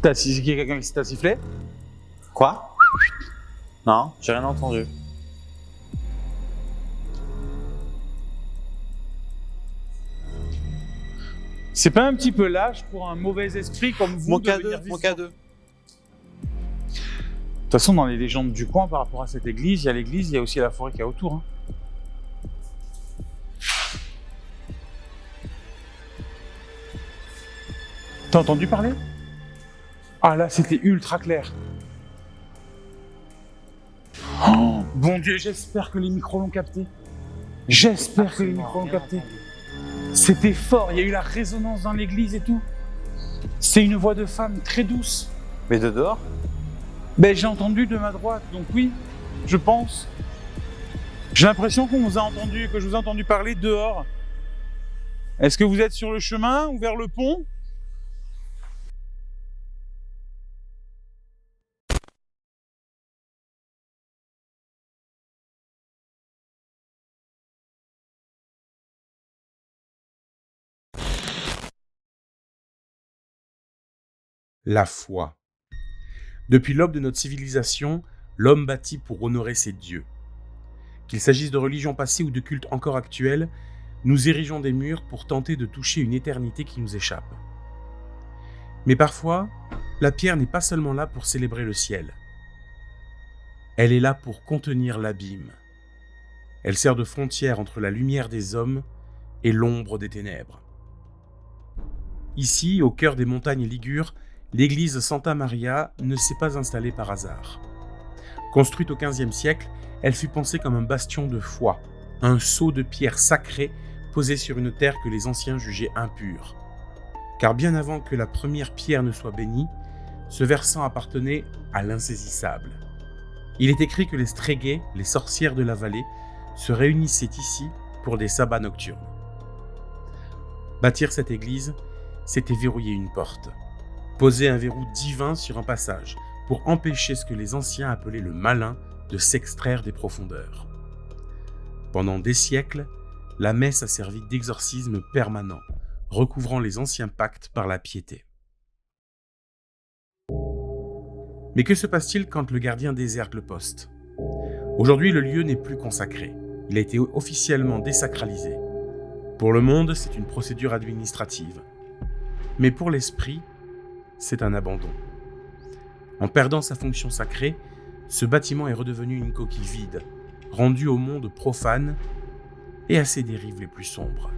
Quelqu'un qui t'a sifflé? Quoi? Non, j'ai rien entendu. C'est pas un petit peu lâche pour un mauvais esprit comme vous Mon de cas venir 2, vivre mon sur- cas 2. De toute façon, dans les légendes du coin par rapport à cette église, il y a l'église, il y a aussi la forêt qu'il y a autour. Hein. T'as entendu parler? Ah là, c'était ultra clair. Oh, bon Dieu, j'espère que les micros l'ont capté. J'espère que les micros l'ont capté. C'était fort, il y a eu la résonance dans l'église et tout. C'est une voix de femme très douce. Mais de dehors? Ben, j'ai entendu de ma droite, donc oui, je pense. J'ai l'impression qu'on vous a entendu, que je vous ai entendu parler dehors. Est-ce que vous êtes sur le chemin ou vers le pont? La foi. Depuis l'aube de notre civilisation, l'homme bâtit pour honorer ses dieux. Qu'il s'agisse de religions passées ou de cultes encore actuels, nous érigeons des murs pour tenter de toucher une éternité qui nous échappe. Mais parfois, la pierre n'est pas seulement là pour célébrer le ciel. Elle est là pour contenir l'abîme. Elle sert de frontière entre la lumière des hommes et l'ombre des ténèbres. Ici, au cœur des montagnes ligures, l'église Santa Maria ne s'est pas installée par hasard. Construite au XVe siècle, elle fut pensée comme un bastion de foi, un sceau de pierre sacrée posé sur une terre que les anciens jugeaient impure. Car bien avant que la première pierre ne soit bénie, ce versant appartenait à l'insaisissable. Il est écrit que les Streghe, les sorcières de la vallée, se réunissaient ici pour des sabbats nocturnes. Bâtir cette église, c'était verrouiller une porte, poser un verrou divin sur un passage pour empêcher ce que les anciens appelaient le malin de s'extraire des profondeurs. Pendant des siècles, la messe a servi d'exorcisme permanent, recouvrant les anciens pactes par la piété. Mais que se passe-t-il quand le gardien déserte le poste? Aujourd'hui, le lieu n'est plus consacré. Il a été officiellement désacralisé. Pour le monde, c'est une procédure administrative. Mais pour l'esprit, c'est un abandon. En perdant sa fonction sacrée, ce bâtiment est redevenu une coquille vide, rendu au monde profane et à ses dérives les plus sombres.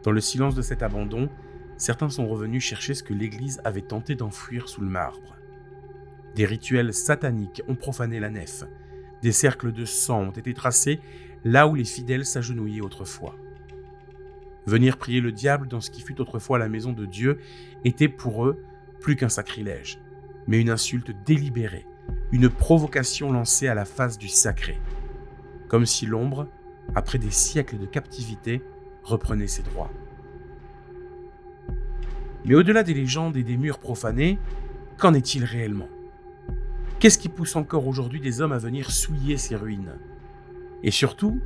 Dans le silence de cet abandon, certains sont revenus chercher ce que l'Église avait tenté d'enfouir sous le marbre. Des rituels sataniques ont profané la nef. Des cercles de sang ont été tracés là où les fidèles s'agenouillaient autrefois. Venir prier le diable dans ce qui fut autrefois la maison de Dieu était pour eux plus qu'un sacrilège, mais une insulte délibérée, une provocation lancée à la face du sacré. Comme si l'ombre, après des siècles de captivité, reprenait ses droits. Mais au-delà des légendes et des murs profanés, qu'en est-il réellement? Qu'est-ce qui pousse encore aujourd'hui des hommes à venir souiller ces ruines? Et surtout,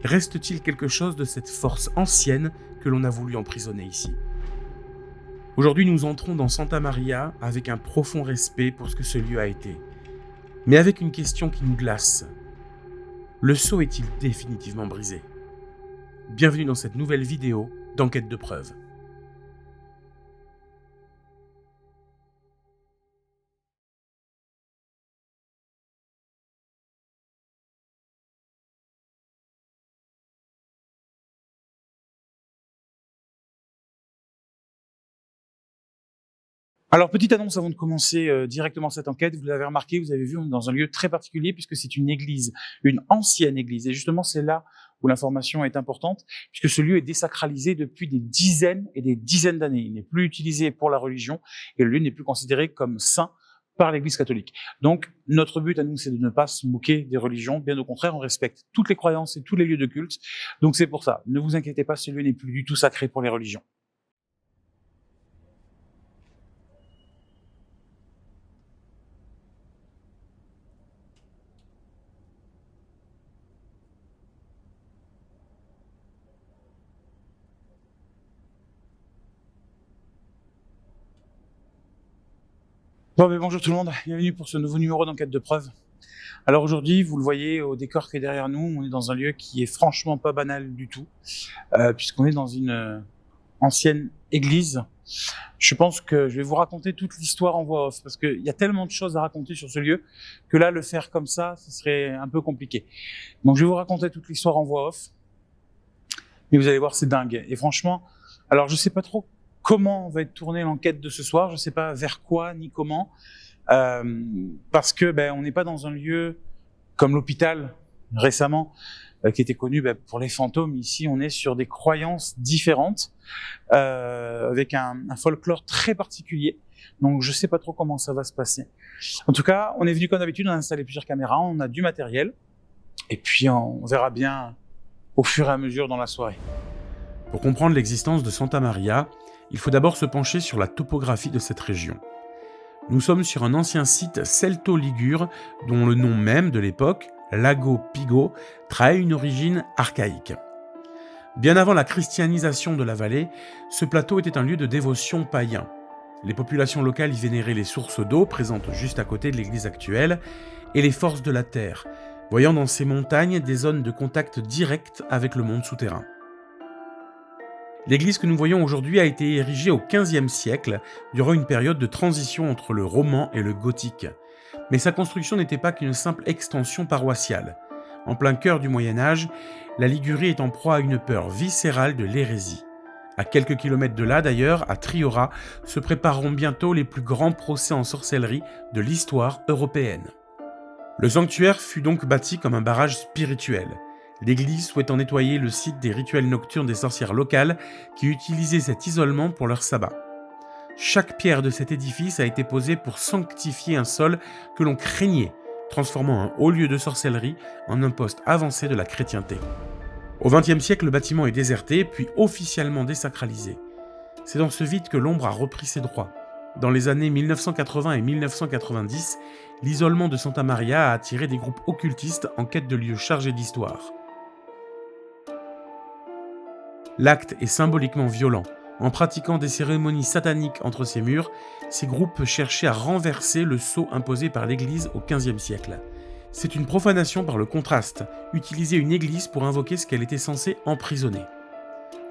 reste-t-il quelque chose de cette force ancienne que l'on a voulu emprisonner ici? Aujourd'hui, nous entrons dans Santa Maria avec un profond respect pour ce que ce lieu a été, mais avec une question qui nous glace. Le sceau est-il définitivement brisé? Bienvenue dans cette nouvelle vidéo d'enquête de preuves. Alors, petite annonce avant de commencer directement cette enquête. Vous l'avez remarqué, vous avez vu, on est dans un lieu très particulier puisque c'est une église, une ancienne église. Et justement, c'est là où l'information est importante puisque ce lieu est désacralisé depuis des dizaines et des dizaines d'années. Il n'est plus utilisé pour la religion et le lieu n'est plus considéré comme saint par l'Église catholique. Donc, notre but à nous, c'est de ne pas se moquer des religions. Bien au contraire, on respecte toutes les croyances et tous les lieux de culte. Donc, c'est pour ça. Ne vous inquiétez pas, ce lieu n'est plus du tout sacré pour les religions. Bon, mais bonjour tout le monde, bienvenue pour ce nouveau numéro d'enquête de preuve. Alors aujourd'hui, vous le voyez au décor qui est derrière nous, on est dans un lieu qui est franchement pas banal du tout, puisqu'on est dans une ancienne église. Je pense que je vais vous raconter toute l'histoire en voix off, parce qu'il y a tellement de choses à raconter sur ce lieu, que là, le faire comme ça, ce serait un peu compliqué. Donc je vais vous raconter toute l'histoire en voix off, mais vous allez voir, c'est dingue. Et franchement, alors je sais pas trop comment va être tournée l'enquête de ce soir, je sais pas vers quoi ni comment, parce que on n'est pas dans un lieu comme l'hôpital récemment, qui était connu pour les fantômes. Ici, on est sur des croyances différentes, avec un folklore très particulier. Donc, je sais pas trop comment ça va se passer. En tout cas, on est venu comme d'habitude, on a installé plusieurs caméras, on a du matériel, et puis on verra bien au fur et à mesure dans la soirée. Pour comprendre l'existence de Santa Maria, il faut d'abord se pencher sur la topographie de cette région. Nous sommes sur un ancien site celto-ligure dont le nom même de l'époque, Lago Pigo, trahit une origine archaïque. Bien avant la christianisation de la vallée, ce plateau était un lieu de dévotion païen. Les populations locales y vénéraient les sources d'eau présentes juste à côté de l'église actuelle et les forces de la terre, voyant dans ces montagnes des zones de contact direct avec le monde souterrain. L'église que nous voyons aujourd'hui a été érigée au XVe siècle, durant une période de transition entre le roman et le gothique. Mais sa construction n'était pas qu'une simple extension paroissiale. En plein cœur du Moyen-Âge, la Ligurie est en proie à une peur viscérale de l'hérésie. À quelques kilomètres de là d'ailleurs, à Triora, se prépareront bientôt les plus grands procès en sorcellerie de l'histoire européenne. Le sanctuaire fut donc bâti comme un barrage spirituel. L'église souhaitant nettoyer le site des rituels nocturnes des sorcières locales qui utilisaient cet isolement pour leur sabbat. Chaque pierre de cet édifice a été posée pour sanctifier un sol que l'on craignait, transformant un haut lieu de sorcellerie en un poste avancé de la chrétienté. Au XXe siècle, le bâtiment est déserté, puis officiellement désacralisé. C'est dans ce vide que l'ombre a repris ses droits. Dans les années 1980 et 1990, l'isolement de Santa Maria a attiré des groupes occultistes en quête de lieux chargés d'histoire. L'acte est symboliquement violent. En pratiquant des cérémonies sataniques entre ces murs, ces groupes cherchaient à renverser le sceau imposé par l'Église au XVe siècle. C'est une profanation par le contraste, utiliser une église pour invoquer ce qu'elle était censée emprisonner.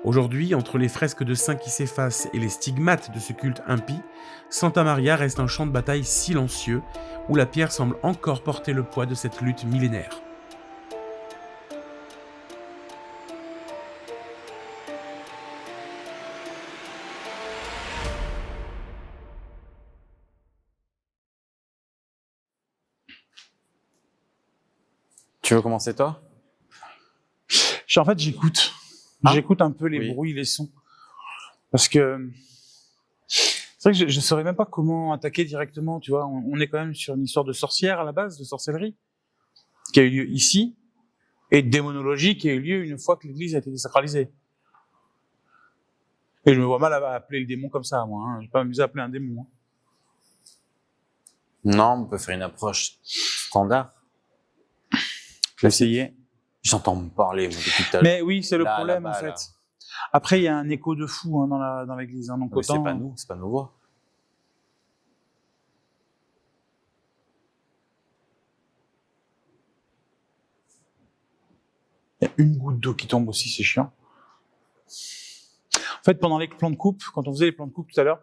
Aujourd'hui, entre les fresques de saints qui s'effacent et les stigmates de ce culte impie, Santa Maria reste un champ de bataille silencieux, où la pierre semble encore porter le poids de cette lutte millénaire. Tu veux commencer toi? En fait, j'écoute. J'écoute un peu les bruits, les sons. Parce que c'est vrai que je saurais même pas comment attaquer directement, tu vois. On est quand même sur une histoire de sorcière à la base, de sorcellerie, qui a eu lieu ici, et de démonologie qui a eu lieu une fois que l'église a été désacralisée. Et je me vois mal à appeler le démon comme ça, moi. Je vais pas m'amuser à appeler un démon. Non, on peut faire une approche standard. Je vais essayer. J'entends me parler moi, depuis tout à l'heure. Mais oui, c'est le Là, problème là-bas, en fait. là. Après, il y a un écho de fou dans l'église. Donc Mais autant... c'est pas nous, c'est pas nos voix. Il y a une goutte d'eau qui tombe aussi, c'est chiant. En fait, pendant les plans de coupe, quand on faisait les plans de coupe tout à l'heure,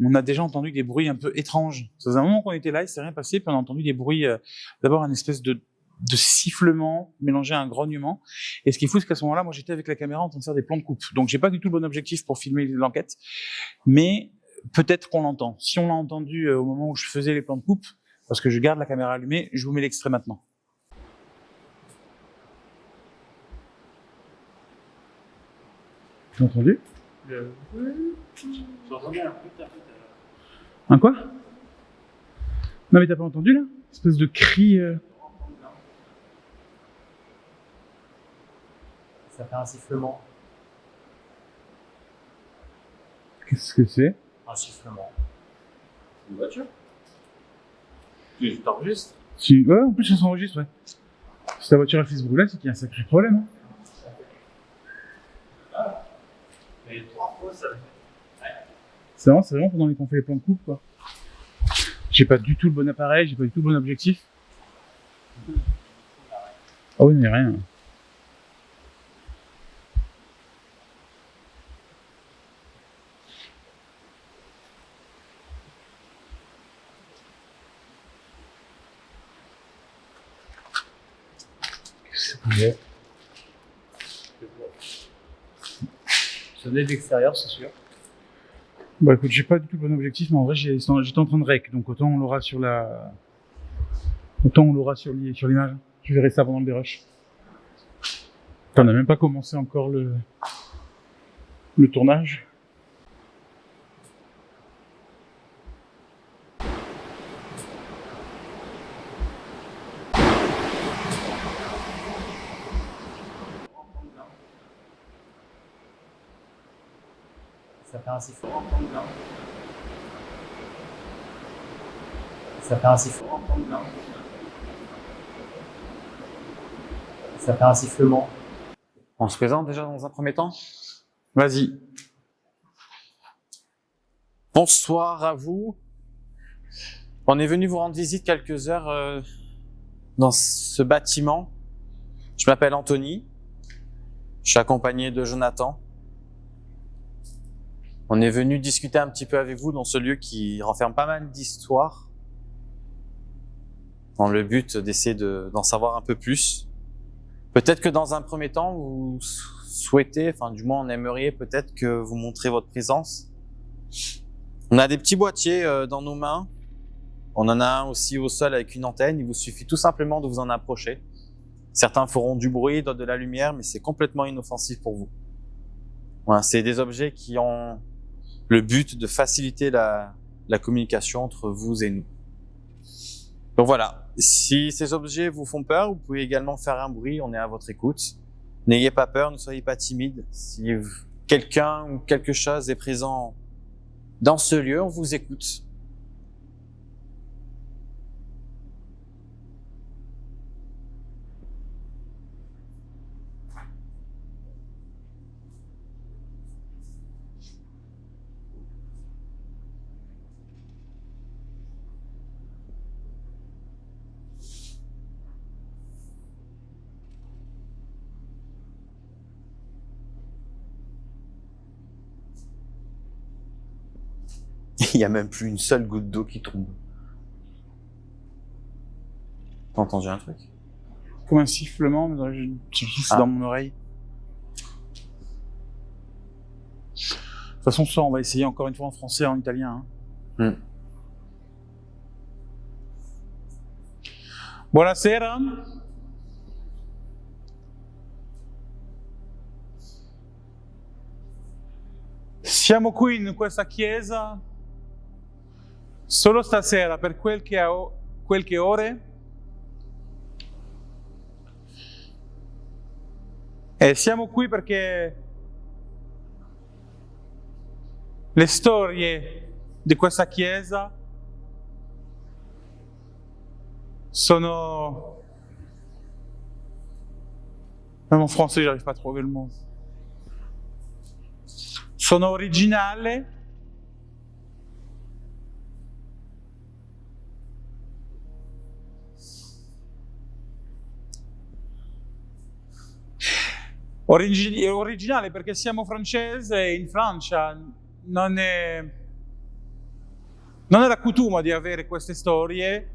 on a déjà entendu des bruits un peu étranges. Ça faisait un moment qu'on était là, il s'est rien passé, puis on a entendu des bruits, d'abord une espèce de sifflement mélangé à un grognement. Et ce qui est fou, c'est qu'à ce moment-là, moi, j'étais avec la caméra en train de faire des plans de coupe. Donc, j'ai pas du tout le bon objectif pour filmer l'enquête. Mais peut-être qu'on l'entend. Si on l'a entendu au moment où je faisais les plans de coupe, parce que je garde la caméra allumée, je vous mets l'extrait maintenant. Tu as entendu? J'entendais un peu taper. Un quoi? Non, mais t'as pas entendu, là? Espèce de cri... Ça fait un sifflement. Qu'est-ce que c'est? Un sifflement. C'est une voiture? Tu t'enregistres? Ouais, en plus, ça s'enregistre, ouais. Si ta voiture a fait ce bruit-là, c'est qu'il y a un sacré problème. Mais 3 fois, ça le fait. C'est vraiment pendant qu'on fait les plans de coupe, quoi. J'ai pas du tout le bon appareil, j'ai pas du tout le bon objectif. Ah oui, mais rien. Qu'est-ce que c'est? Ça venait de l'extérieur, c'est sûr. Bah écoute, j'ai pas du tout le bon objectif, mais en vrai, j'étais en train de rec, donc autant on l'aura sur sur l'image. Je verrai ça pendant le dérush. On n'a même pas commencé encore le tournage. Ça fait un sifflement. Ça fait un sifflement. Ça fait un sifflement. On se présente déjà dans un premier temps? Vas-y. Bonsoir à vous. On est venu vous rendre visite quelques heures dans ce bâtiment. Je m'appelle Anthony. Je suis accompagné de Jonathan. On est venu discuter un petit peu avec vous dans ce lieu qui renferme pas mal d'histoires, dans le but d'essayer d'en savoir un peu plus. Peut-être que dans un premier temps, vous souhaitez, enfin du moins on aimerait peut-être que vous montrez votre présence. On a des petits boîtiers dans nos mains. On en a un aussi au sol avec une antenne. Il vous suffit tout simplement de vous en approcher. Certains feront du bruit, d'autres de la lumière, mais c'est complètement inoffensif pour vous. Voilà, c'est des objets qui ont le but de faciliter la communication entre vous et nous. Donc voilà, si ces objets vous font peur, vous pouvez également faire un bruit, on est à votre écoute. N'ayez pas peur, ne soyez pas timide. Si quelqu'un ou quelque chose est présent dans ce lieu, on vous écoute. Il n'y a même plus une seule goutte d'eau qui tombe. T'as entendu un truc? Comme un sifflement, mais c'est dans mon oreille. De toute façon, ça, on va essayer encore une fois en français et en italien. Hein. Buonasera. Siamo qui in questa chiesa solo stasera per qualche ore. E siamo qui perché le storie di questa chiesa sono... Même en français, j'arrive pas à trouver le mot. Sono originali originale perché siamo francesi e in Francia non è la costuma di avere queste storie.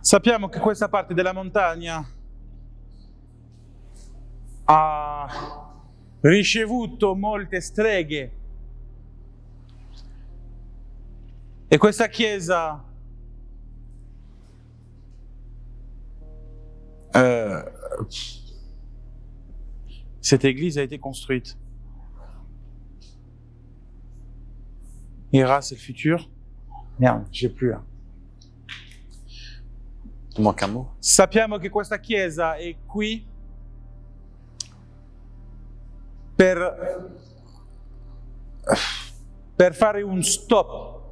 Sappiamo che questa parte della montagna ha ricevuto molte streghe e questa chiesa cette église a été construite. Ira, c'est le futur. Merde, j'ai plus là. Il manque un mot. Sappiamo che questa chiesa è qui per fare un stop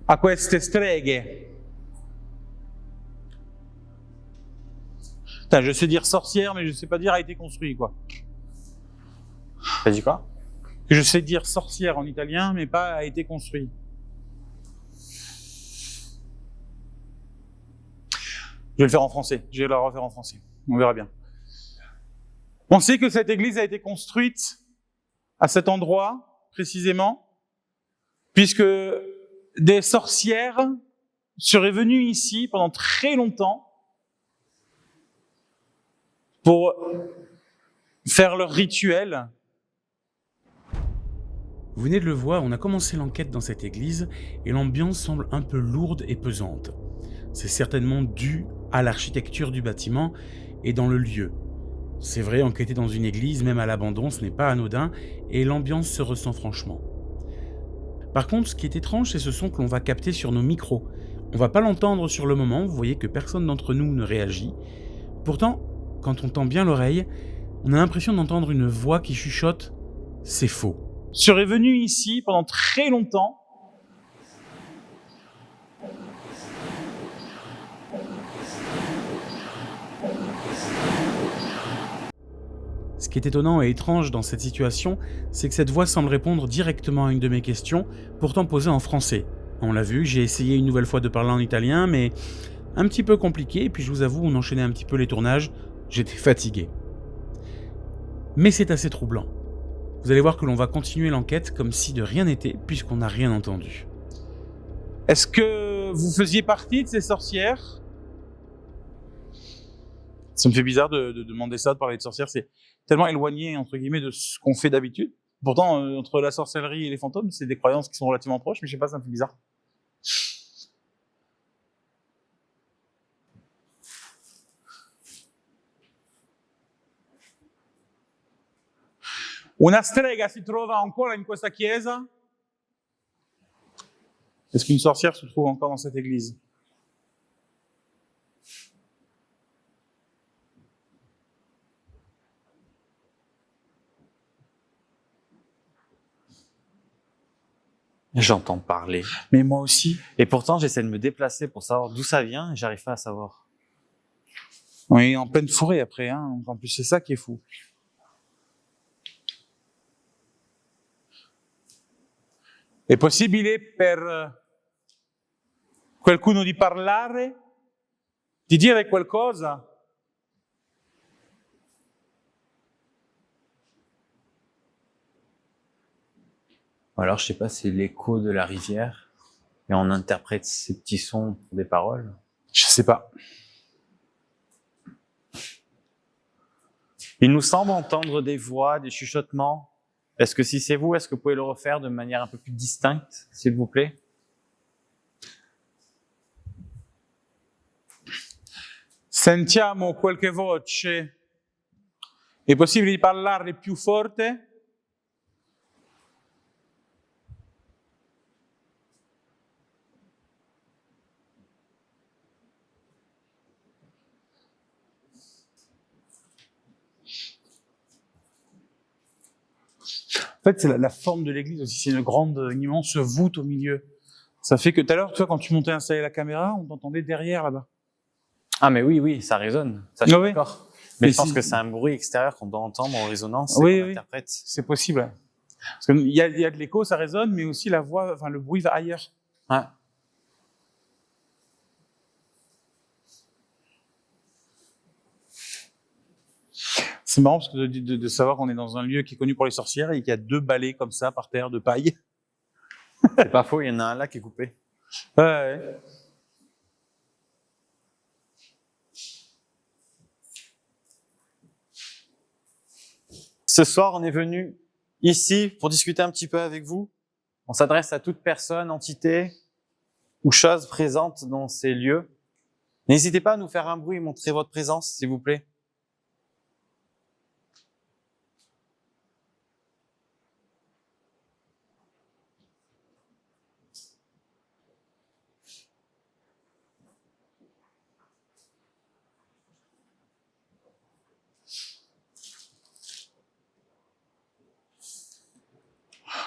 a queste streghe. Putain, je sais dire sorcière, mais je sais pas dire a été construit, quoi. T'as dit quoi? Je sais dire sorcière en italien, mais pas a été construit. Je vais le faire en français. Je vais le refaire en français. On verra bien. On sait que cette église a été construite à cet endroit, précisément, puisque des sorcières seraient venues ici pendant très longtemps pour faire leur rituel. Vous venez de le voir, on a commencé l'enquête dans cette église et l'ambiance semble un peu lourde et pesante. C'est certainement dû à l'architecture du bâtiment et dans le lieu. C'est vrai, enquêter dans une église, même à l'abandon, ce n'est pas anodin et l'ambiance se ressent franchement. Par contre, ce qui est étrange, c'est ce son que l'on va capter sur nos micros. On va pas l'entendre sur le moment, vous voyez que personne d'entre nous ne réagit. Pourtant, quand on tend bien l'oreille, on a l'impression d'entendre une voix qui chuchote « c'est faux ». Serait venu ici pendant très longtemps Ce qui est étonnant et étrange dans cette situation, c'est que cette voix semble répondre directement à une de mes questions, pourtant posée en français. On l'a vu, j'ai essayé une nouvelle fois de parler en italien, mais un petit peu compliqué, et puis je vous avoue, on enchaînait un petit peu les tournages, j'étais fatigué. Mais c'est assez troublant. Vous allez voir que l'on va continuer l'enquête comme si de rien n'était, puisqu'on n'a rien entendu. Est-ce que vous faisiez partie de ces sorcières? Ça me fait bizarre de demander ça, de parler de sorcières, c'est tellement éloigné, entre guillemets, de ce qu'on fait d'habitude. Pourtant, entre la sorcellerie et les fantômes, c'est des croyances qui sont relativement proches, mais je sais pas, ça me fait bizarre. Una strega si trova ancora in questa chiesa? Est-ce qu'une sorcière se trouve encore dans cette église? J'entends parler. Mais moi aussi. Et pourtant, j'essaie de me déplacer pour savoir d'où ça vient et j'arrive pas à savoir. On est en pleine forêt après, hein. En plus, c'est ça qui est fou. È possibile per qualcuno di parlare, di dire qualcosa? Ou alors, je sais pas, c'est l'écho de la rivière et on interprète ces petits sons pour des paroles. Je sais pas. Il nous semble entendre des voix, des chuchotements. Est-ce que si c'est vous, est-ce que vous pouvez le refaire de manière un peu plus distincte, s'il vous plaît? Sentiamo qualche voce. È possibile di parlare più forte? En fait, c'est la forme de l'église aussi. C'est une immense voûte au milieu. Ça fait que tout à l'heure, toi, quand tu montais installer la caméra, on t'entendait derrière là-bas. Ah, mais oui, ça résonne. Ça, je suis Ah oui. d'accord. Mais je pense si- que c'est un bruit extérieur qu'on doit entendre en résonance Oui, et qu'on oui. interprète. C'est possible. Ouais. Parce qu'il y a de l'écho, ça résonne, mais aussi la voix, enfin le bruit va ailleurs. Ouais. C'est marrant parce que de savoir qu'on est dans un lieu qui est connu pour les sorcières et qu'il y a 2 balais comme ça par terre de paille. C'est pas faux, il y en a un là qui est coupé. Ouais. Ce soir, on est venu ici pour discuter un petit peu avec vous. On s'adresse à toute personne, entité ou chose présente dans ces lieux. N'hésitez pas à nous faire un bruit et montrer votre présence, s'il vous plaît.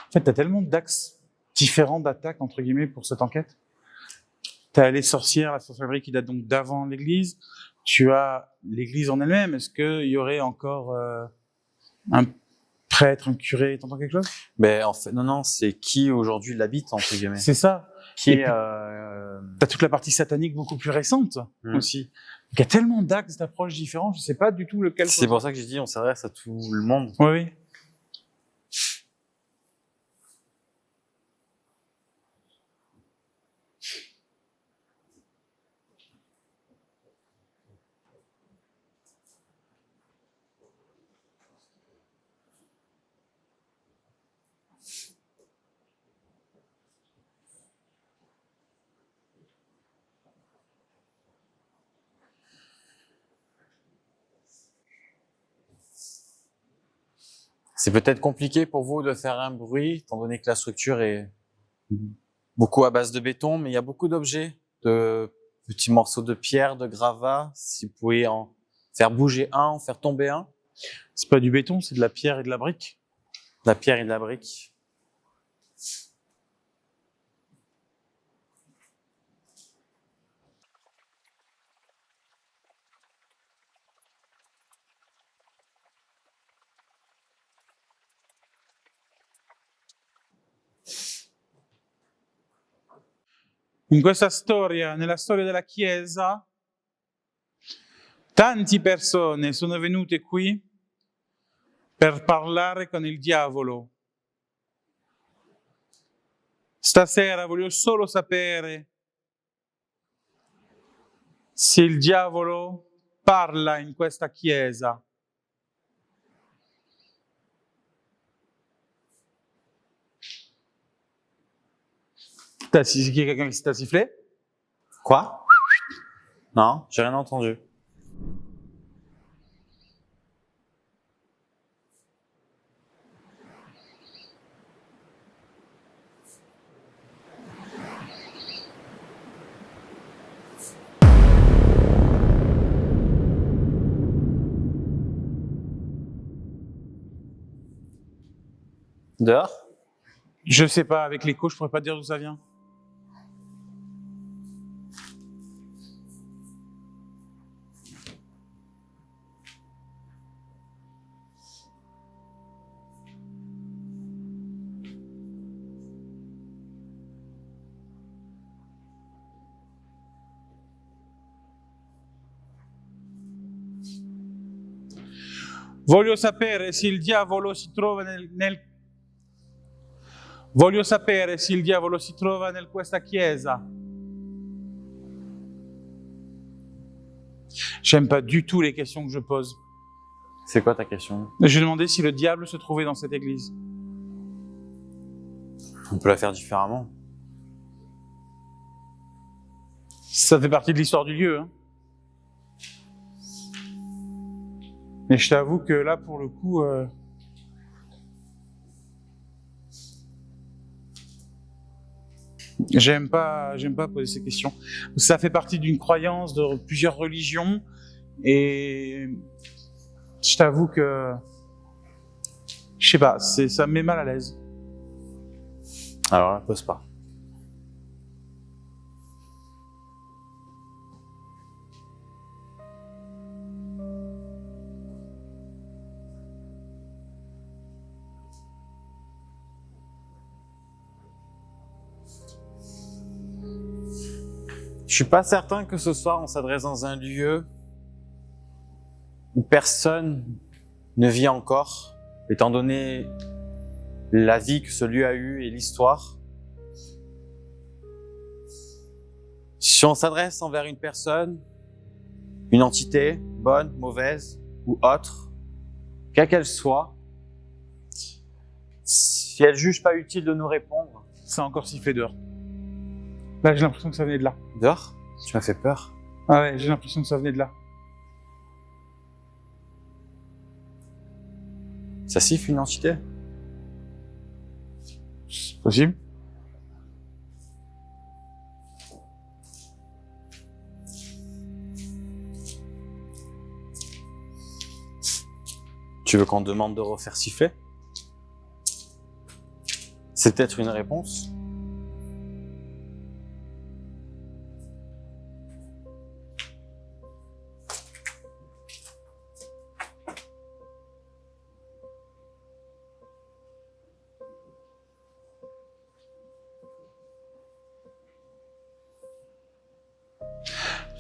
En fait, tu as tellement d'axes différents d'attaque, entre guillemets, pour cette enquête. Tu as les sorcières, la sorcellerie qui date donc d'avant l'Église. Tu as l'Église en elle-même. Est-ce qu'il y aurait encore un prêtre, un curé, t'entends quelque chose? Ben, en fait, non, c'est qui aujourd'hui l'habite, entre guillemets. C'est ça. Qui T'as toute la partie satanique beaucoup plus récente aussi. Il y a tellement d'axes d'approche différents, je sais pas du tout lequel. C'est pour ça que j'ai dit on s'adresse à tout le monde. Oui, oui. C'est peut-être compliqué pour vous de faire un bruit, étant donné que la structure est beaucoup à base de béton, mais il y a beaucoup d'objets, de petits morceaux de pierre, de gravats. Si vous pouvez en faire bouger un, en faire tomber un. C'est pas du béton, c'est de la pierre et de la brique. De la pierre et de la brique. In questa storia, nella storia della Chiesa, tante persone sono venute qui per parlare con il diavolo. Stasera voglio solo sapere se il diavolo parla in questa Chiesa. Est-ce qu'il y a quelqu'un qui t'a sifflé? Quoi? Non, j'ai rien entendu. Dehors? Je sais pas, avec l'écho, je pourrais pas dire d'où ça vient. Voglio sapere se il diavolo si trova Voglio sapere se il diavolo si trova in questa chiesa. J'aime pas du tout les questions que je pose. C'est quoi ta question? J'ai demandé si le diable se trouvait dans cette église. On peut la faire différemment. Ça fait partie de l'histoire du lieu. Hein. Mais je t'avoue que là, pour le coup, j'aime pas poser ces questions. Ça fait partie d'une croyance de plusieurs religions, et je t'avoue que, je sais pas, ça me met mal à l'aise. Alors là, pose pas. Je suis pas certain que ce soir on s'adresse dans un lieu où personne ne vit encore, étant donné la vie que ce lieu a eue et l'histoire. Si on s'adresse envers une personne, une entité, bonne, mauvaise ou autre, quelle qu'elle soit, Si elle juge pas utile de nous répondre, Ça a encore sifflé dehors. Là, j'ai l'impression que ça venait de là. dehors, tu m'as fait peur. Ah ouais, j'ai l'impression que ça venait de là. Ça siffle une entité? C'est possible. Tu veux qu'on te demande de refaire siffler? C'est peut-être une réponse.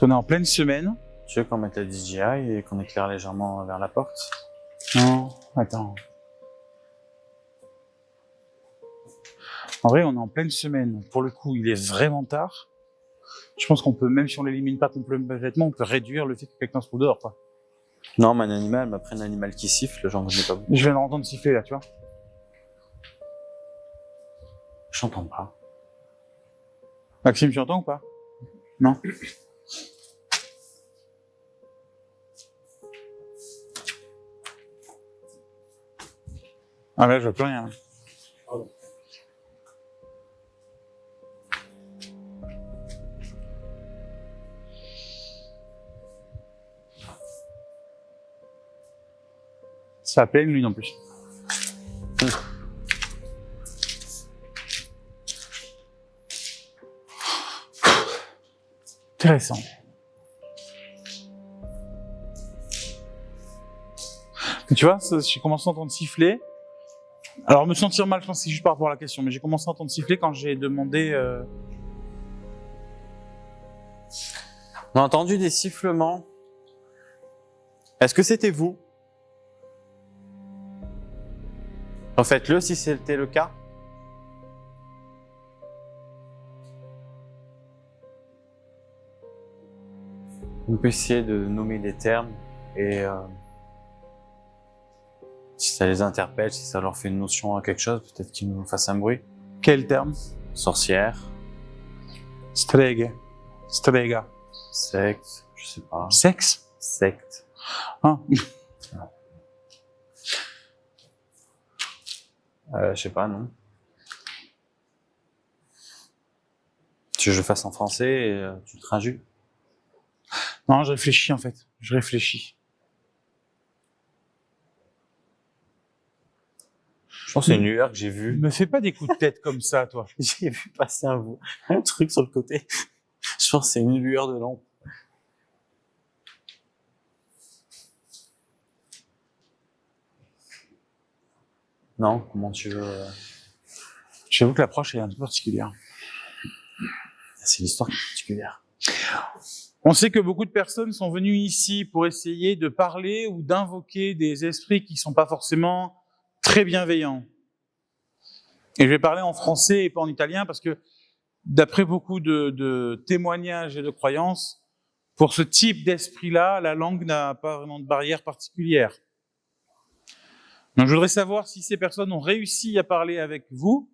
On est en pleine semaine. Tu veux qu'on mette la DJI et qu'on éclaire légèrement vers la porte? Non, attends. En vrai, on est en pleine semaine. Pour le coup, il est vraiment tard. Je pense qu'on peut, même si on l'élimine pas complètement, on peut réduire le fait que quelqu'un se trouve dehors, quoi. Non, mais un animal, mais après un animal qui siffle, j'en connais pas beaucoup. Je viens d'entendre siffler, là, tu vois. J'entends pas. Maxime, tu entends ou pas? Non? Ah là, je vois plus rien. Ça a pleine lune en plus. Intéressant. Mais tu vois, j'ai commencé à entendre siffler. Alors, me sentir mal, je pense que c'est juste par rapport à la question, mais j'ai commencé à entendre siffler quand j'ai demandé... On a entendu des sifflements. Est-ce que c'était vous? Refaites-le si c'était le cas. On peut essayer de nommer des termes et si ça les interpelle, si ça leur fait une notion à quelque chose, peut-être qu'ils nous fassent un bruit. Quel terme? Sorcière, Strega. Strega. secte, je sais pas. Sexe? Secte. Ah. Je sais pas, non. Tu veux que je fasse en français et tu te traduis? Non, je réfléchis en fait. Je réfléchis. Je pense que c'est une lueur que j'ai vue. Me fais pas des coups de tête comme ça, toi. J'ai vu passer un truc sur le côté. Je pense que c'est une lueur de lampe. Non, comment tu veux... J'avoue que l'approche est un peu particulière. C'est l'histoire qui est particulière. On sait que beaucoup de personnes sont venues ici pour essayer de parler ou d'invoquer des esprits qui sont pas forcément très bienveillants. Et je vais parler en français et pas en italien parce que d'après beaucoup de témoignages et de croyances, pour ce type d'esprit-là, la langue n'a pas vraiment de barrière particulière. Donc je voudrais savoir si ces personnes ont réussi à parler avec vous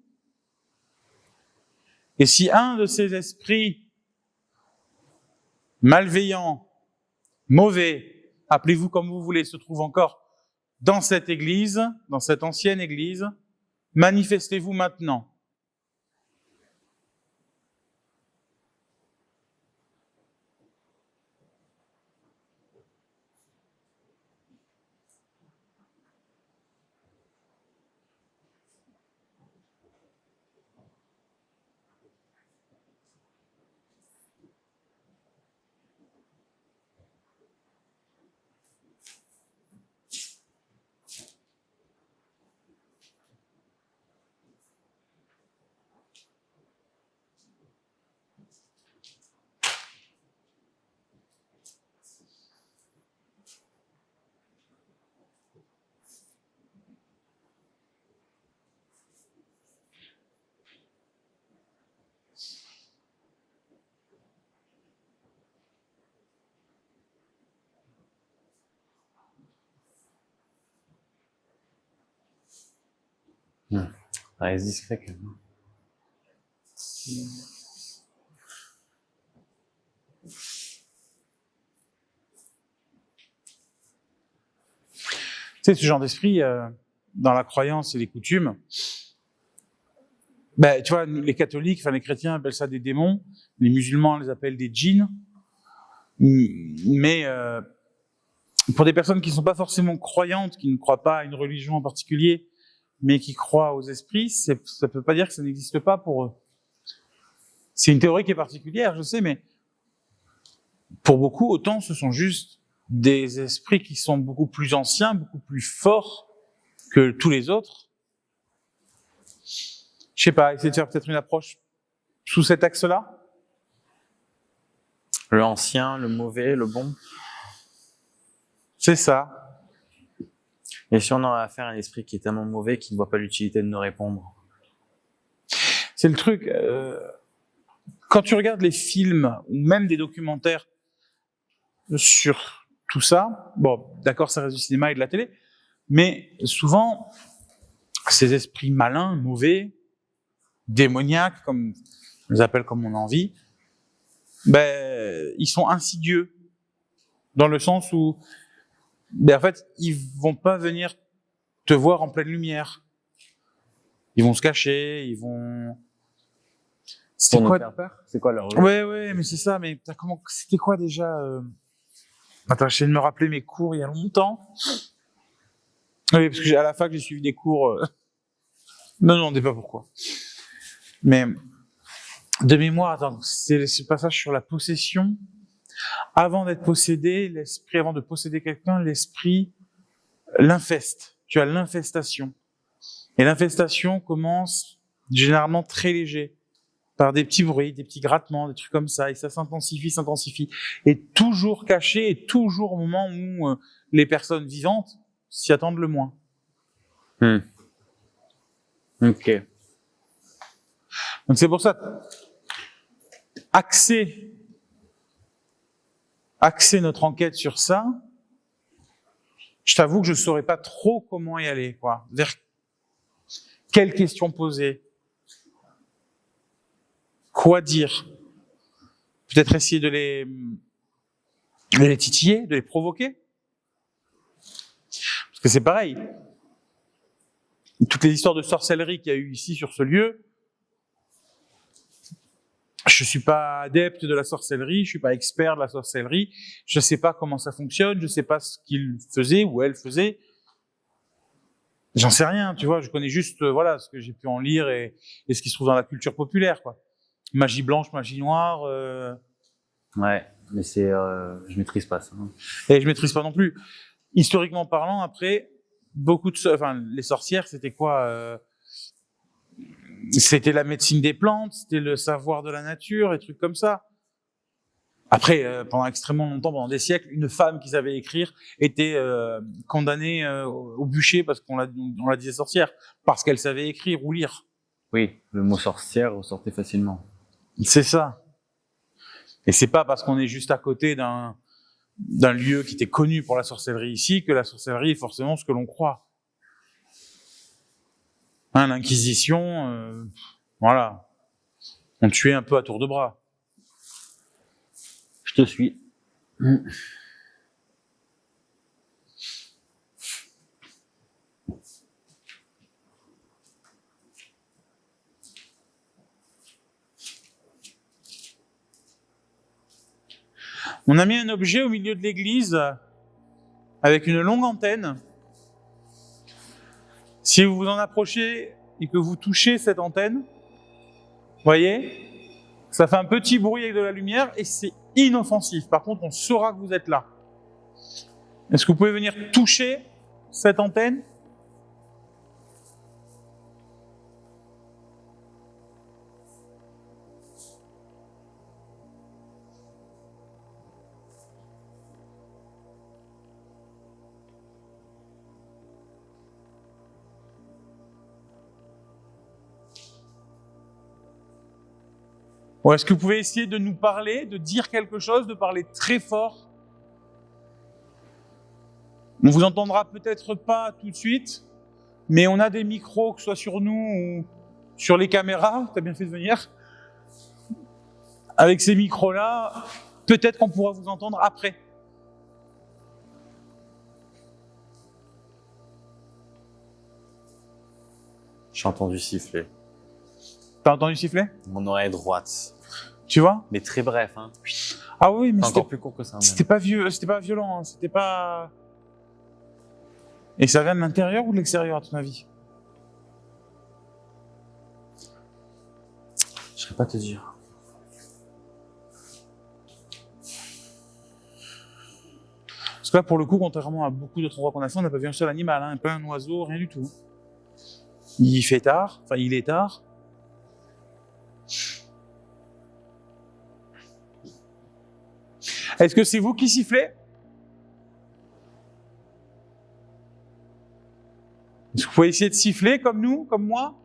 et si un de ces esprits malveillants, mauvais, appelez-vous comme vous voulez, se trouve encore dans cette église, dans cette ancienne église, manifestez-vous maintenant. Ça reste discret quand même. Tu sais, ce genre d'esprit, dans la croyance et les coutumes, ben, tu vois, les catholiques, enfin les chrétiens appellent ça des démons, les musulmans les appellent des djinns, mais pour des personnes qui ne sont pas forcément croyantes, qui ne croient pas à une religion en particulier, mais qui croient aux esprits, ça ne peut pas dire que ça n'existe pas pour eux. C'est une théorie qui est particulière, je sais, mais pour beaucoup, autant ce sont juste des esprits qui sont beaucoup plus anciens, beaucoup plus forts que tous les autres. Je sais pas, essayer de faire peut-être une approche sous cet axe-là. L'ancien, le mauvais, le bon. C'est ça. Et si on a affaire à un esprit qui est tellement mauvais qu'il ne voit pas l'utilité de nous répondre. C'est le truc. Quand tu regardes les films ou même des documentaires sur tout ça, bon, d'accord, ça reste du cinéma et de la télé, mais souvent, ces esprits malins, mauvais, démoniaques, comme on les appelle comme on a envie, ben, ils sont insidieux, dans le sens où, ben, en fait, ils vont pas venir te voir en pleine lumière. Ils vont se cacher, ils vont... Pour nous faire peur ? C'est quoi leur rôle ? Ouais, mais c'est ça, mais c'était quoi déjà Attends, j'essaie de me rappeler mes cours il y a longtemps. Oui, parce que à la fac, j'ai suivi des cours... Non, on ne sait pas pourquoi. Mais de mémoire, attends, c'est ce passage sur la possession. Avant d'être possédé, l'esprit, avant de posséder quelqu'un, l'esprit l'infeste. Tu as l'infestation. Et l'infestation commence généralement très léger, par des petits bruits, des petits grattements, des trucs comme ça, et ça s'intensifie, et toujours caché, et toujours au moment où les personnes vivantes s'y attendent le moins. Ok. Donc c'est pour ça, axer notre enquête sur ça, je t'avoue que je saurais pas trop comment y aller, quoi. Vers quelles questions poser, quoi dire, peut-être essayer de les titiller, de les provoquer. Parce que c'est pareil. Toutes les histoires de sorcellerie qu'il y a eu ici sur ce lieu, je suis pas adepte de la sorcellerie, je suis pas expert de la sorcellerie, je sais pas comment ça fonctionne, je sais pas ce qu'il faisait ou elle faisait. J'en sais rien, tu vois, je connais juste voilà ce que j'ai pu en lire et ce qui se trouve dans la culture populaire, quoi. Magie blanche, magie noire. Ouais, mais je maîtrise pas ça. Et je maîtrise pas non plus. Historiquement parlant, après, les sorcières, c'était quoi C'était la médecine des plantes, c'était le savoir de la nature, et trucs comme ça. Après, pendant extrêmement longtemps, pendant des siècles, une femme qui savait écrire était condamnée au bûcher parce qu'on la disait sorcière, parce qu'elle savait écrire ou lire. Oui, le mot sorcière ressortait facilement. C'est ça. Et c'est pas parce qu'on est juste à côté d'un lieu qui était connu pour la sorcellerie ici que la sorcellerie est forcément ce que l'on croit. Hein, l'Inquisition, voilà, on tuait un peu à tour de bras. Je te suis. On a mis un objet au milieu de l'église avec une longue antenne. Si vous vous en approchez et que vous touchez cette antenne, voyez, ça fait un petit bruit avec de la lumière et c'est inoffensif. Par contre, on saura que vous êtes là. Est-ce que vous pouvez venir toucher cette antenne ? Ou est-ce que vous pouvez essayer de nous parler, de dire quelque chose, de parler très fort ? On vous entendra peut-être pas tout de suite, Mais on a des micros, que ce soit sur nous ou sur les caméras. T'as bien fait de venir. Avec ces micros-là, peut-être qu'on pourra vous entendre après. J'ai entendu siffler. T'as entendu siffler? Mon oreille droite. Tu vois? Mais très bref, hein. Ah oui, mais C'est encore plus court que ça. même. c'était pas violent, hein. C'était pas... Et ça vient de l'intérieur ou de l'extérieur, à ton avis? Je saurais pas te dire. Parce que là, pour le coup, contrairement à beaucoup d'autres endroits qu'on a fait, on n'a pas vu un seul animal, hein. Pas un oiseau, rien du tout. Il fait tard, enfin il est tard. Est-ce que c'est vous qui sifflez? Est-ce que vous pouvez essayer de siffler comme nous, comme moi?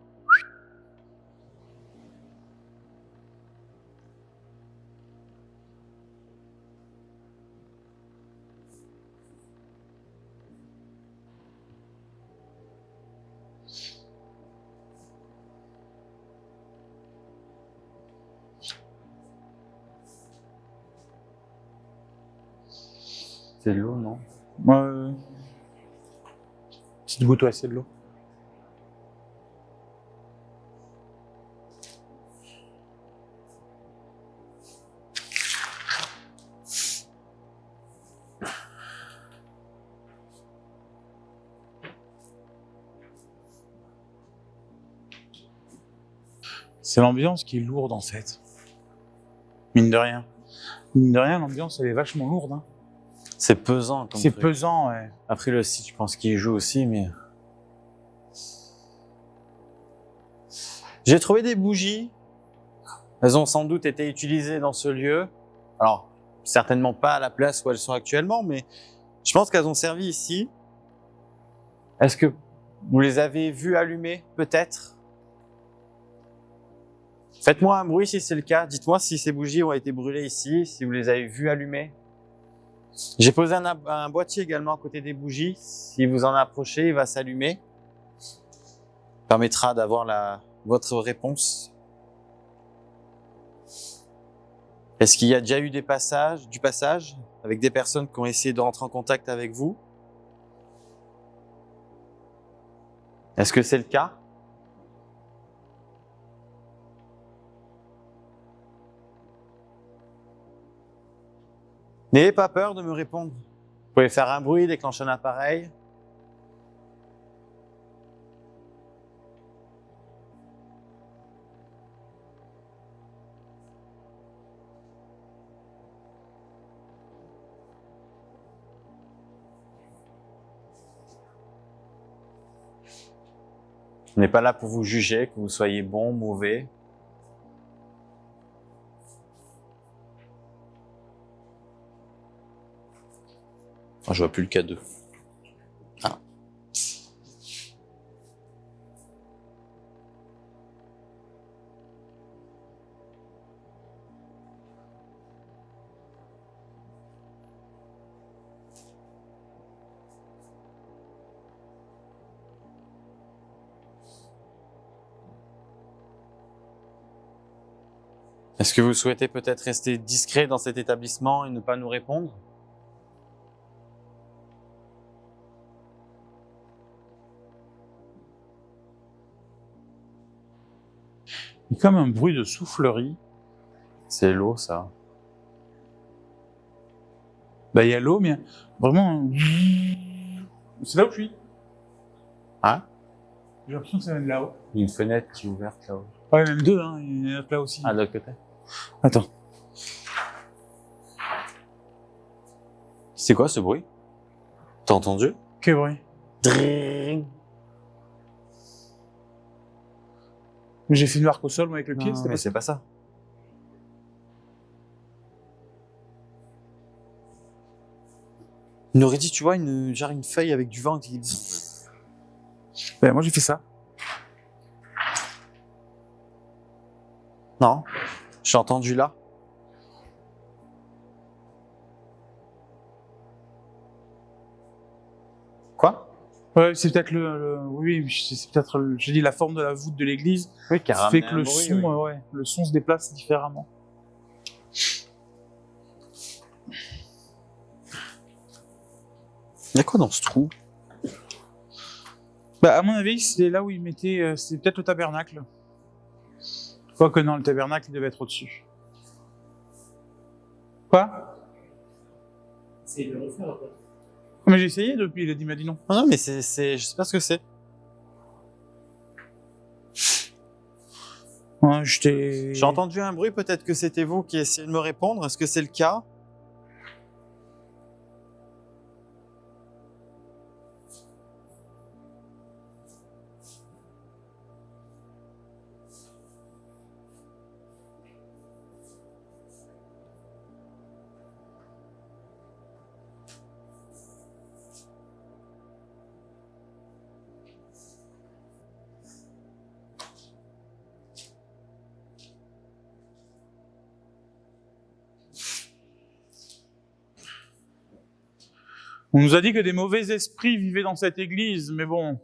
C'est de l'eau, non? Petite goutte, ouais, c'est de l'eau. C'est l'ambiance qui est lourde, en fait. Mine de rien. Mine de rien, l'ambiance, elle est vachement lourde, hein. C'est pesant comme C'est truc. pesant, ouais. Après le site, je pense qu'il y joue aussi, mais... J'ai trouvé des bougies. Elles ont sans doute été utilisées dans ce lieu. Alors, certainement pas à la place où elles sont actuellement, mais je pense qu'elles ont servi ici. Est-ce que vous les avez vues allumer, peut-être? Faites-moi un bruit si c'est le cas. Dites-moi si ces bougies ont été brûlées ici, si vous les avez vues allumer. J'ai posé un boîtier également à côté des bougies. Si vous en approchez, il va s'allumer. Permettra d'avoir votre réponse. Est-ce qu'il y a déjà eu du passage avec des personnes qui ont essayé de rentrer en contact avec vous? Est-ce que c'est le cas? N'ayez pas peur de me répondre. Vous pouvez faire un bruit, déclencher un appareil. On n'est pas là pour vous juger, que vous soyez bon, mauvais. Oh, je vois plus le K2. Ah. Est-ce que vous souhaitez peut-être rester discret dans cet établissement et ne pas nous répondre? Il y a comme un bruit de soufflerie. C'est l'eau, ça. Bah, il y a l'eau, mais vraiment... C'est là où je suis. Hein? J'ai l'impression que ça vient de là-haut. Il y a une fenêtre qui est ouverte là-haut. Ouais, même deux, hein. Il y en a là aussi. Ah, de l'autre côté? Attends. C'est quoi ce bruit? T'as entendu? Quel bruit? Dring. J'ai fait une marque au sol, moi, avec le pied. Non, C'était mais pas c'est pas ça. Il aurait dit, tu vois, genre une feuille avec du vent qui... Ben, moi, j'ai fait ça. Non, j'ai entendu là. Quoi? Ouais, c'est peut-être oui, c'est peut-être, je dis la forme de la voûte de l'église Oui, qui fait que le son, ouais, le son se déplace différemment. Il y a quoi dans ce trou? Bah, à mon avis, c'est là où ils mettaient, c'est peut-être le tabernacle. Quoique non, le tabernacle, il devait être au-dessus. Quoi? C'est de le refaire, quoi. Mais j'ai essayé depuis, il m'a dit non. Ah non, mais je sais pas ce que c'est. Ouais, J'ai entendu un bruit, peut-être que c'était vous qui essayez de me répondre. Est-ce que c'est le cas? On nous a dit que des mauvais esprits vivaient dans cette église, mais bon,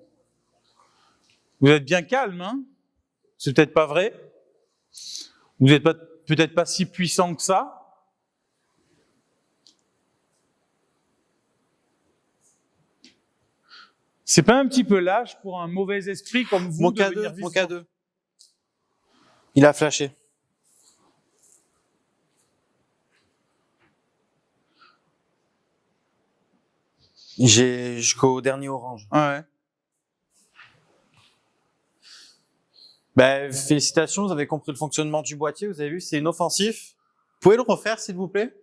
vous êtes bien calme, hein? C'est peut-être pas vrai. Vous n'êtes peut-être pas si puissant que ça. C'est pas un petit peu lâche pour un mauvais esprit comme vous Mon de K2, venir mon vivre- K2. Il a flashé. J'ai jusqu'au dernier orange. Ouais. Ben, félicitations, vous avez compris le fonctionnement du boîtier, vous avez vu, c'est inoffensif. Vous pouvez le refaire, s'il vous plaît?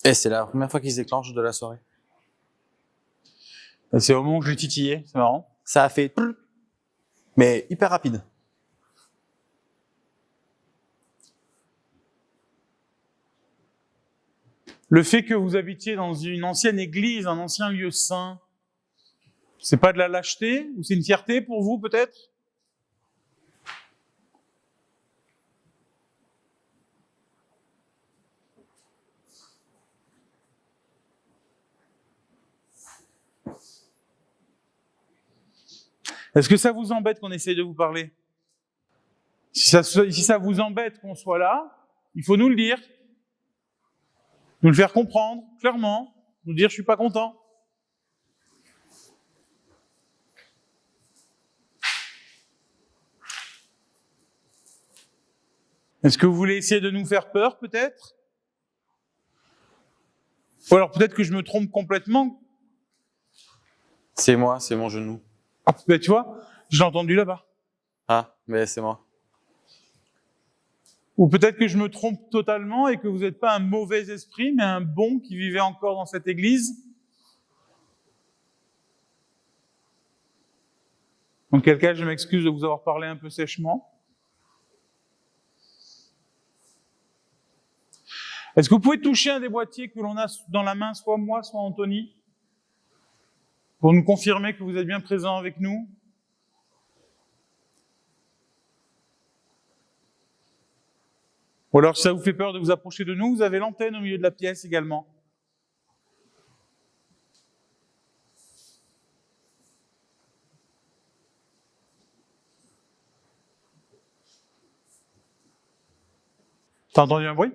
Et c'est la première fois qu'il se déclenche de la soirée. C'est au moment où je l'ai titillé, c'est marrant. Ça a fait... mais hyper rapide. Le fait que vous habitiez dans une ancienne église, un ancien lieu saint, c'est pas de la lâcheté ou c'est une fierté pour vous peut-être? Est-ce que ça vous embête qu'on essaye de vous parler? Si ça vous embête qu'on soit là, il faut nous le dire. Nous le faire comprendre, clairement. Nous dire, je suis pas content. Est-ce que vous voulez essayer de nous faire peur, peut-être? Ou alors peut-être que je me trompe complètement. C'est moi, c'est mon genou. Ah, ben, tu vois, je l'ai entendu là-bas. Ah, mais c'est moi. Ou peut-être que je me trompe totalement et que vous n'êtes pas un mauvais esprit, mais un bon qui vivait encore dans cette église. Dans quel cas, je m'excuse de vous avoir parlé un peu sèchement. Est-ce que vous pouvez toucher un des boîtiers que l'on a dans la main, soit moi, soit Anthony, pour nous confirmer que vous êtes bien présent avec nous? Ou alors, si ça vous fait peur de vous approcher de nous, vous avez l'antenne au milieu de la pièce également. T'as entendu un bruit?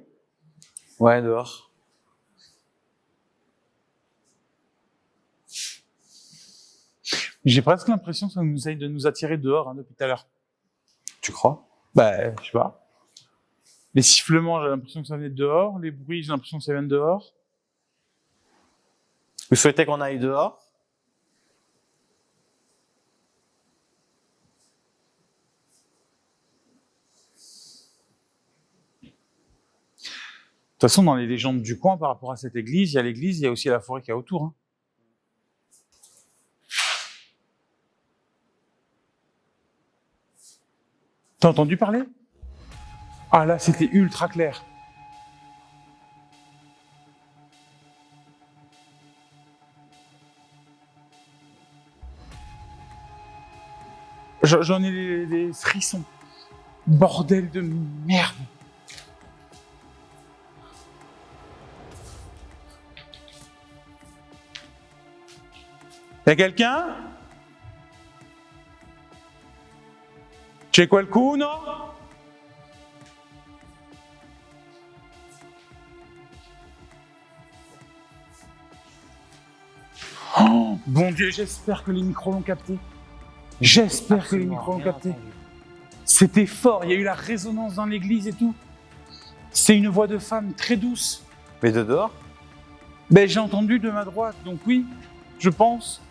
Ouais, dehors. J'ai presque l'impression que ça nous essaye de nous attirer dehors hein, depuis tout à l'heure. Tu crois? Bah, je sais pas. Les sifflements, j'ai l'impression que ça venait de dehors. Les bruits, j'ai l'impression que ça vient de dehors. Vous souhaitez qu'on aille dehors? De toute façon, dans les légendes du coin, par rapport à cette église, il y a aussi la forêt qu'il y a autour. Hein. T'as entendu parler? Ah là, c'était ultra clair. J'en ai les frissons. Bordel de merde. Y'a quelqu'un? C'è qualcuno? Oh, bon Dieu, j'espère que les micros l'ont capté. J'espère que les micros l'ont capté. C'était fort, il y a eu la résonance dans l'église et tout. C'est une voix de femme très douce. Mais de dehors? Ben, j'ai entendu de ma droite, donc oui, je pense.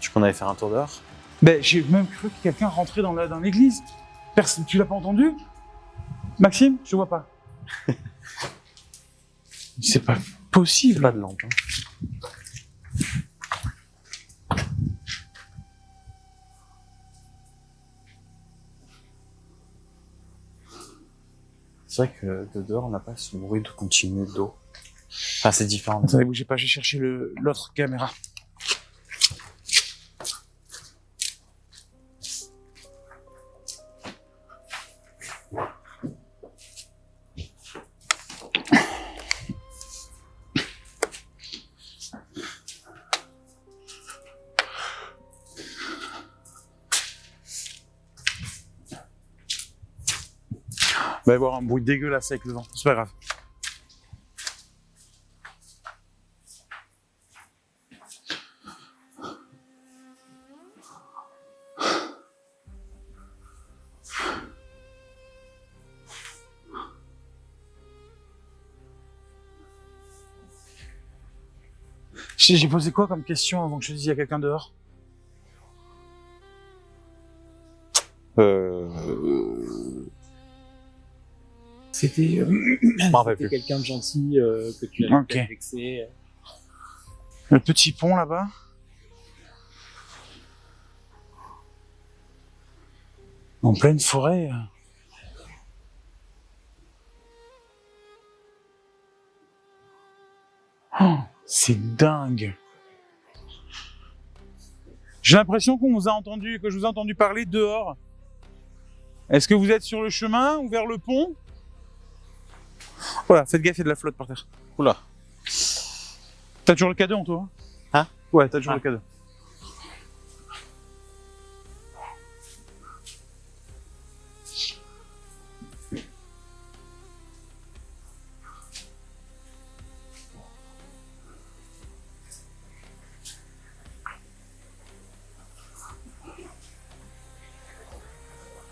Tu qu'on allait faire un tour dehors? Ben, j'ai même cru que quelqu'un rentrait dans l'église. Tu l'as pas entendu? Maxime, je vois pas. C'est pas possible. Pas de lampe. Hein. C'est vrai que de dehors, on n'a pas ce bruit de continu d'eau. Enfin, c'est différent. Attendez, bougez pas, j'ai cherché l'autre caméra. Il va y avoir un bruit dégueulasse avec le vent, c'est pas grave. J'ai posé quoi comme question avant que je dise il y a quelqu'un dehors? C'était quelqu'un de gentil que tu as Ok. vexé. Le petit pont là-bas. En pleine forêt. Oh, c'est dingue. J'ai l'impression qu'on vous a entendu, que je vous ai entendu parler dehors. Est-ce que vous êtes sur le chemin ou vers le pont? Voilà, faites gaffe, il y a de la flotte par terre. Oula. T'as toujours le cadeau en toi? Hein? Ouais, t'as toujours Ah. le cadeau.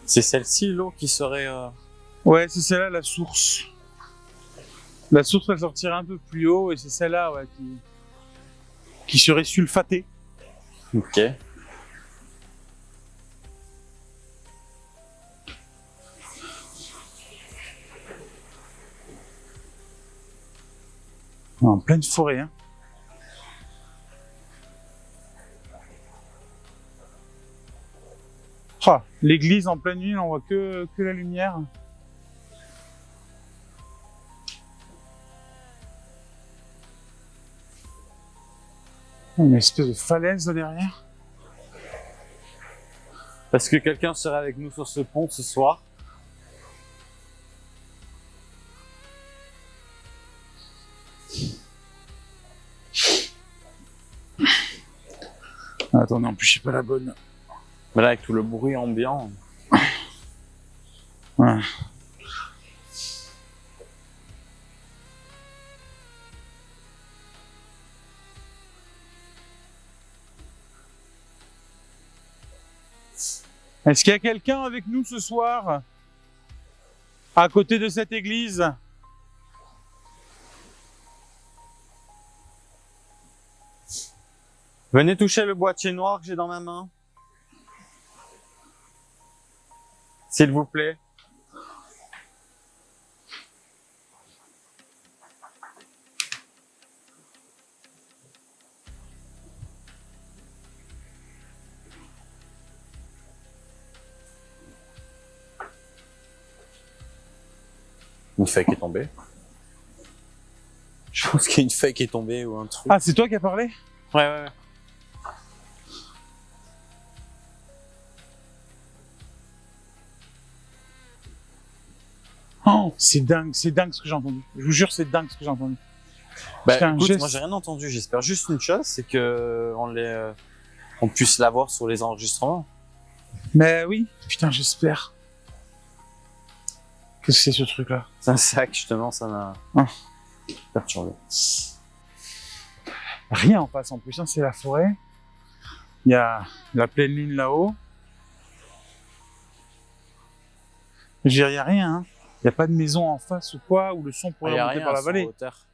C'est celle-ci, l'eau, qui serait... Ouais, c'est celle-là la source. La source elle sortirait un peu plus haut et c'est celle-là ouais, qui serait sulfatée. Ok. En pleine forêt, hein. Ah, l'église en pleine nuit, on voit que la lumière. Une espèce de falaise là derrière. Est-ce que quelqu'un serait avec nous sur ce pont ce soir? Ah, attendez, en plus je suis pas la bonne. Mais là, avec tout le bruit ambiant... Ouais. Est-ce qu'il y a quelqu'un avec nous ce soir? À côté de cette église? Venez toucher le boîtier noir que j'ai dans ma main. S'il vous plaît. Une feuille qui est tombée. Je pense qu'il y a une feuille qui est tombée ou un truc. Ah, c'est toi qui as parlé? Ouais. Oh, c'est dingue ce que j'ai entendu. Je vous jure, c'est dingue ce que j'ai entendu. Bah, Putain, écoute, moi j'ai rien entendu. J'espère juste une chose, c'est que on puisse l'avoir sur les enregistrements. Mais oui, putain, j'espère. Qu'est-ce que c'est ce truc-là? C'est un sac, justement, ça m'a perturbé. Rien en face en plus, hein, c'est la forêt. Il y a la pleine lune là-haut. Je veux dire, il n'y a rien. Hein. Il n'y a pas de maison en face ou quoi, où le son pourrait Il y a remonter rien par la sur vallée. hauteur.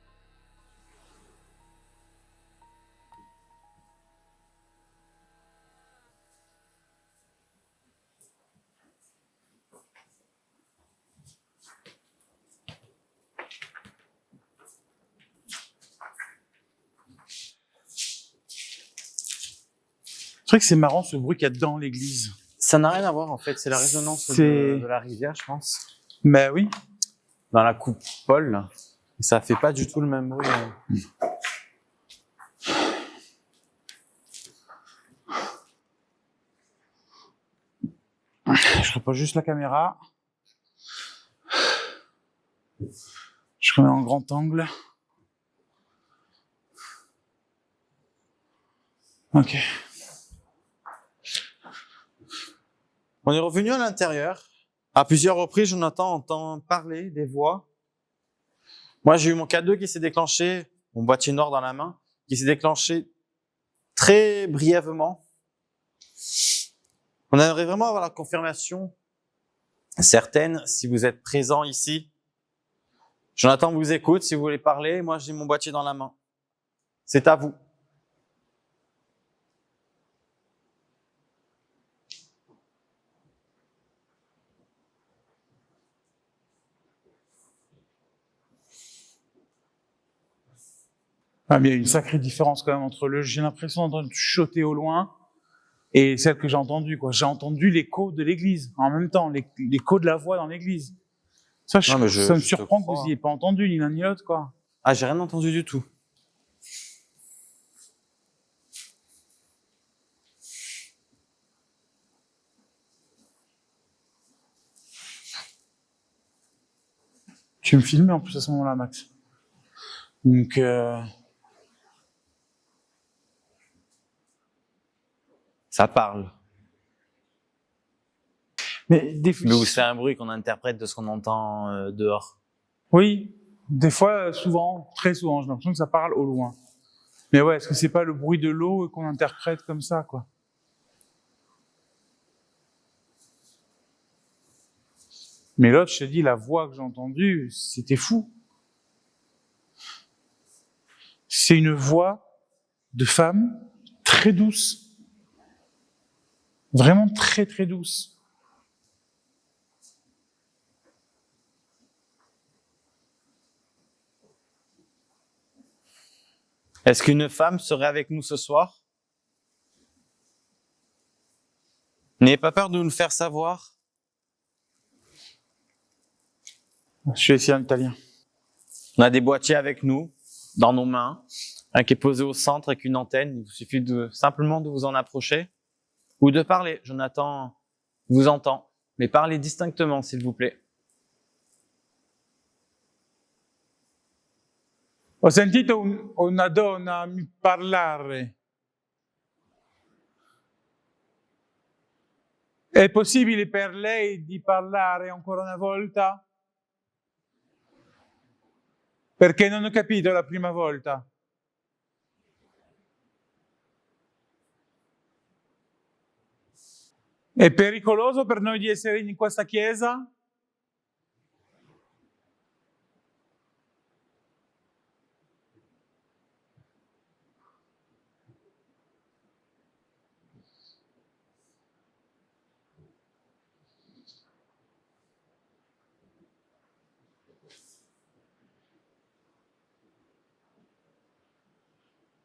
C'est vrai que c'est marrant ce bruit qu'il y a dans l'église. Ça n'a rien à voir en fait, c'est la résonance de la rivière, je pense. Mais oui. Dans la coupole, et ça fait pas du tout le même bruit. Je repose juste la caméra. Je remets en grand angle. Ok. On est revenu à l'intérieur. À plusieurs reprises, Jonathan entend parler des voix. Moi, j'ai eu mon K2 qui s'est déclenché, mon boîtier noir dans la main, qui s'est déclenché très brièvement. On aimerait vraiment avoir la confirmation certaine si vous êtes présent ici. Jonathan vous écoute si vous voulez parler. Moi, j'ai mon boîtier dans la main. C'est à vous. Ah, mais il y a une sacrée différence quand même entre j'ai l'impression d'entendre chuchoter au loin et celle que j'ai entendue, quoi. J'ai entendu l'écho de l'église en même temps, l'écho de la voix dans l'église. Ça, ça me surprend que vous n'y ayez pas entendu ni l'un ni l'autre, quoi. Ah, j'ai rien entendu du tout. Tu me filmais en plus à ce moment-là, Max. Donc, ça parle. Mais c'est un bruit qu'on interprète de ce qu'on entend dehors. Oui, des fois, souvent, très souvent, j'ai l'impression que ça parle au loin. Mais ouais, est-ce que c'est pas le bruit de l'eau qu'on interprète comme ça, quoi? Mais l'autre, je te dis, la voix que j'ai entendue, c'était fou. C'est une voix de femme très douce. Vraiment très, très douce. Est-ce qu'une femme serait avec nous ce soir? N'ayez pas peur de nous le faire savoir. Je vais essayer en italien. On a des boîtiers avec nous, dans nos mains, un qui est posé au centre avec une antenne. Il vous suffit simplement de vous en approcher ou de parler. Jonathan vous entend, mais parlez distinctement, s'il vous plaît. Ho sentito una donna parlare. È possibile per lei di parlare ancora una volta? Perché non ho capito la prima volta. È pericoloso per noi di essere in questa chiesa?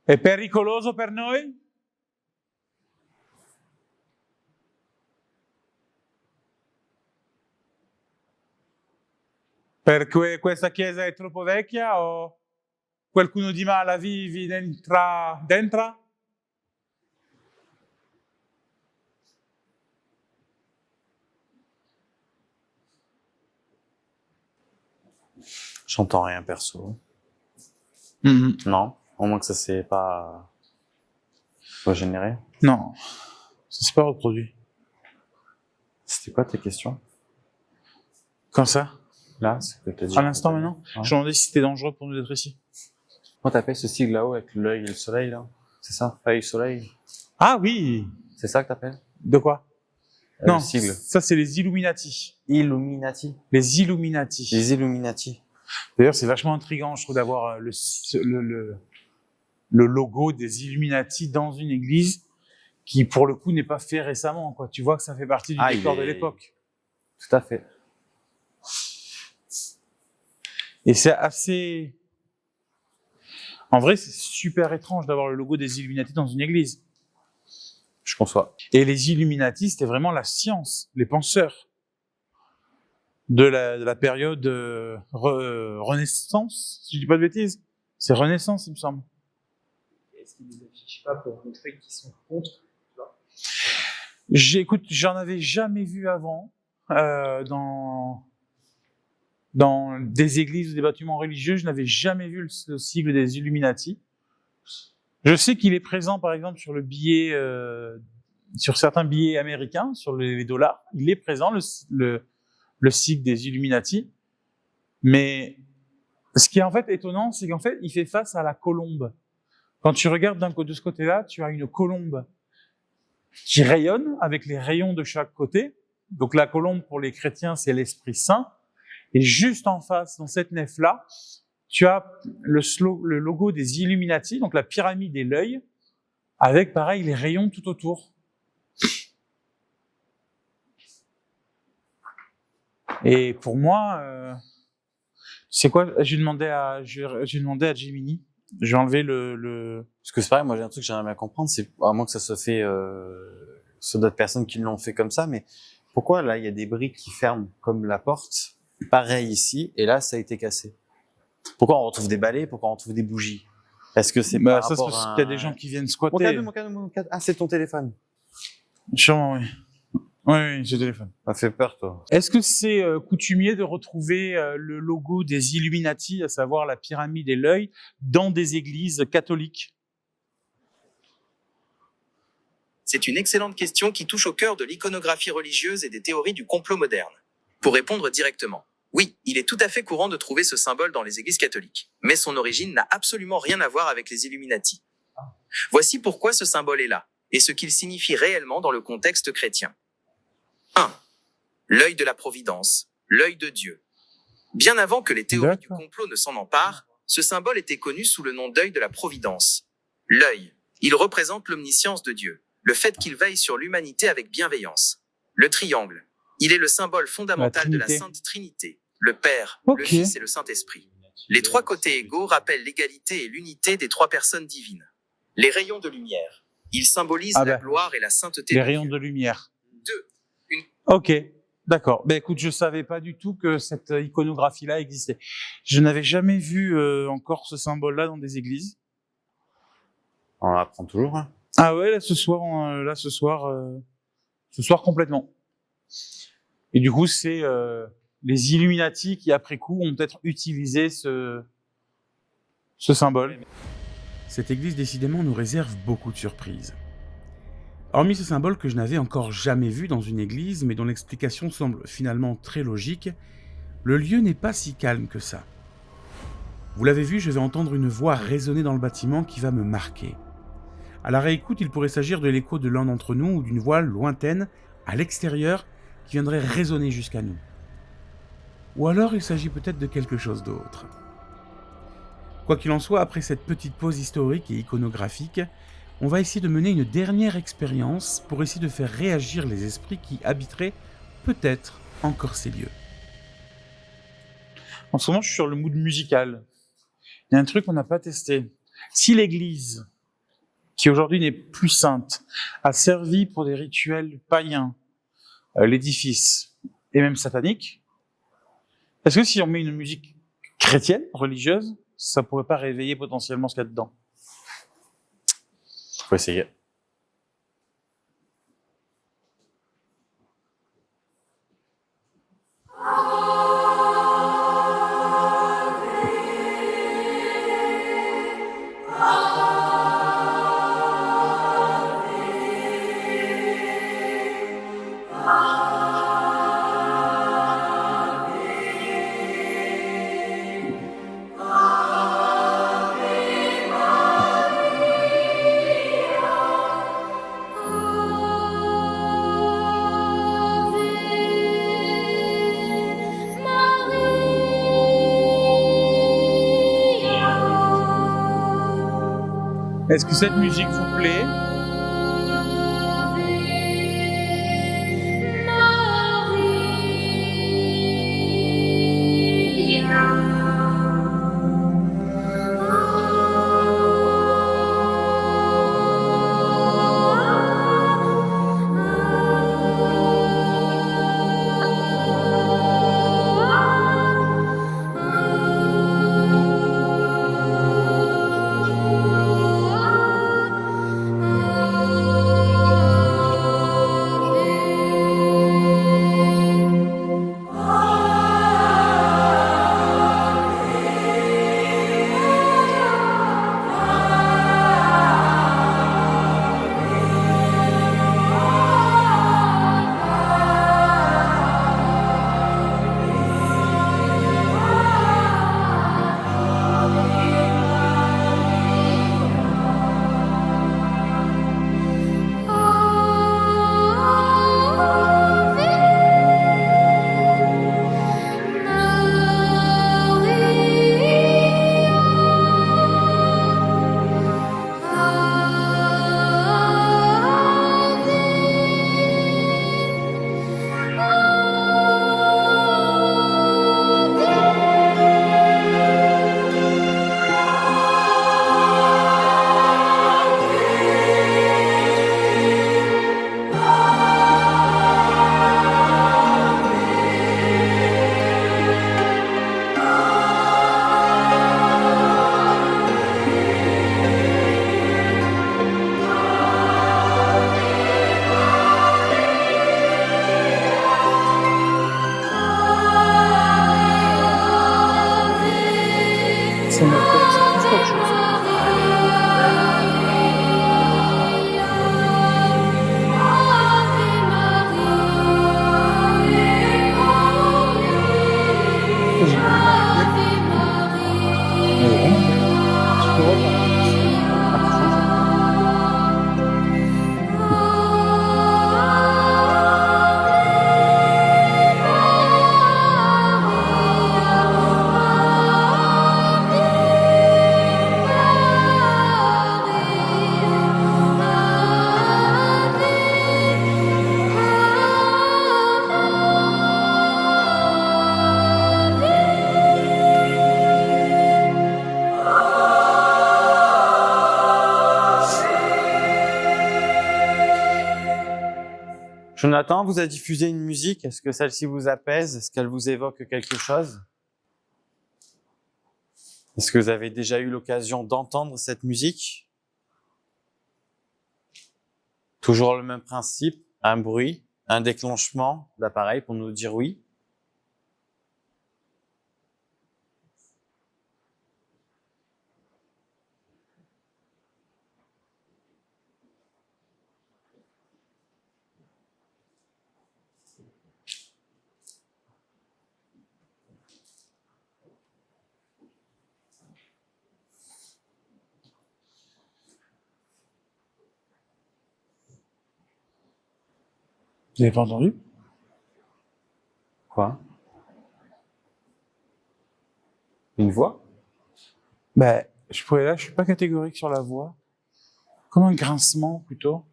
È pericoloso per noi? Perché questa chiesa è troppo vecchia o qualcuno di mala vivi dentro? J'entends rien perso. Mhm. Non, au moins que ça s'est pas régénéré. Non, ça s'est pas reproduit. C'était quoi tes questions? Comme ça, Là, c'est que t'as dit. à l'instant maintenant, Ouais. je me demandais si c'était dangereux pour nous d'être ici. Comment t'appelles ce sigle là-haut avec l'œil et le soleil là? C'est ça? Œil, soleil? Ah oui. C'est ça que t'appelles? De quoi? Non, Le sigle. ça c'est les Illuminati. Illuminati. Les Illuminati. Les Illuminati. D'ailleurs, c'est vachement intriguant, je trouve, d'avoir le logo des Illuminati dans une église qui, pour le coup, n'est pas fait récemment, quoi. Tu vois que ça fait partie du décor de l'époque. Tout à fait. Et c'est assez... En vrai, c'est super étrange d'avoir le logo des Illuminati dans une église. Je conçois. Et les Illuminati, c'était vraiment la science, les penseurs de la période Renaissance, si je dis pas de bêtises. C'est Renaissance, il me semble. Est-ce qu'ils les affichent pas pour montrer qu'ils sont contre, tu vois? Écoute, j'en avais jamais vu avant dans des églises ou des bâtiments religieux. Je n'avais jamais vu le sigle des Illuminati. Je sais qu'il est présent, par exemple, sur le billet, sur certains billets américains, sur les dollars. Il est présent, le sigle des Illuminati. Mais ce qui est en fait étonnant, c'est qu'en fait, il fait face à la colombe. Quand tu regardes de ce côté-là, tu as une colombe qui rayonne avec les rayons de chaque côté. Donc la colombe, pour les chrétiens, c'est l'Esprit Saint. Et juste en face, dans cette nef-là, tu as le logo des Illuminati, donc la pyramide et l'œil, avec, pareil, les rayons tout autour. Et pour moi, c'est quoi? J'ai demandé à Gemini. J'ai enlevé Parce que c'est pareil, moi j'ai un truc que j'aimerais bien comprendre, c'est à moins que ça se fait sur d'autres personnes qui l'ont fait comme ça, mais pourquoi là il y a des briques qui ferment comme la porte, pareil ici, et là ça a été cassé? Pourquoi on retrouve des balais? Pourquoi on retrouve des bougies? Est-ce que c'est par ça, c'est rapport parce à qu'il y a des gens qui viennent Mon squatter. cadeau. Ah, c'est ton téléphone. Sûrement, oui. Oui, j'ai le téléphone. Ça fait peur, toi. Est-ce que c'est coutumier de retrouver le logo des Illuminati, à savoir la pyramide et l'œil, dans des églises catholiques? C'est une excellente question qui touche au cœur de l'iconographie religieuse et des théories du complot moderne. Pour répondre directement, oui, il est tout à fait courant de trouver ce symbole dans les églises catholiques. Mais son origine n'a absolument rien à voir avec les Illuminati. Voici pourquoi ce symbole est là, et ce qu'il signifie réellement dans le contexte chrétien. 1. L'œil de la providence, l'œil de Dieu. Bien avant que les théories du complot ne s'en emparent, ce symbole était connu sous le nom d'œil de la providence. L'œil, il représente l'omniscience de Dieu, le fait qu'il veille sur l'humanité avec bienveillance. Le triangle, il est le symbole fondamental de la Sainte Trinité, le Père, le Fils et le Saint-Esprit. Les trois côtés égaux rappellent l'égalité et l'unité des trois personnes divines. Les rayons de lumière, ils symbolisent la gloire et la sainteté les de rayons Dieu. de lumière. 2. Ok, d'accord. Ben écoute, je savais pas du tout que cette iconographie-là existait. Je n'avais jamais vu encore ce symbole-là dans des églises. On apprend toujours, hein. Ah ouais, là ce soir complètement. Et du coup, c'est les Illuminati qui, après coup, ont peut-être utilisé ce symbole. Cette église, décidément, nous réserve beaucoup de surprises. Hormis ce symbole que je n'avais encore jamais vu dans une église, mais dont l'explication semble finalement très logique, le lieu n'est pas si calme que ça. Vous l'avez vu, je vais entendre une voix résonner dans le bâtiment qui va me marquer. À la réécoute, il pourrait s'agir de l'écho de l'un d'entre nous ou d'une voix lointaine, à l'extérieur, qui viendrait résonner jusqu'à nous. Ou alors il s'agit peut-être de quelque chose d'autre. Quoi qu'il en soit, après cette petite pause historique et iconographique, on va essayer de mener une dernière expérience pour essayer de faire réagir les esprits qui habiteraient peut-être encore ces lieux. En ce moment, je suis sur le mood musical. Il y a un truc qu'on n'a pas testé. Si l'église, qui aujourd'hui n'est plus sainte, a servi pour des rituels païens, l'édifice, et même satanique, est-ce que si on met une musique chrétienne, religieuse, ça pourrait pas réveiller potentiellement ce qu'il y a dedans? Faut essayer. Est-ce que cette musique vous plaît? Ça me fait autre chose. Jonathan vous a diffusé une musique. Est-ce que celle-ci vous apaise? Est-ce qu'elle vous évoque quelque chose? Est-ce que vous avez déjà eu l'occasion d'entendre cette musique? Toujours le même principe, un bruit, un déclenchement d'appareil pour nous dire oui. Vous n'avez pas entendu? Quoi? Une voix? Ben, je suis pas catégorique sur la voix. Comme un grincement, plutôt.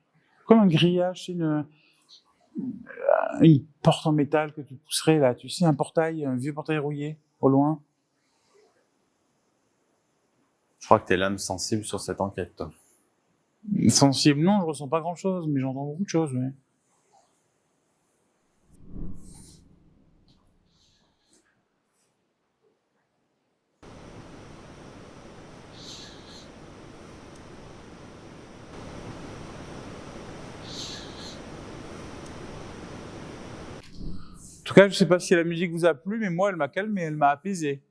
Comme un grillage, c'est une porte en métal que tu pousserais, là. Tu sais, un vieux portail rouillé, au loin. Je crois que t'es l'âme sensible sur cette enquête, toi. Sensible, non, je ressens pas grand chose, mais j'entends beaucoup de choses, oui. En tout cas, je sais pas si la musique vous a plu, mais moi, elle m'a calmé, elle m'a apaisé.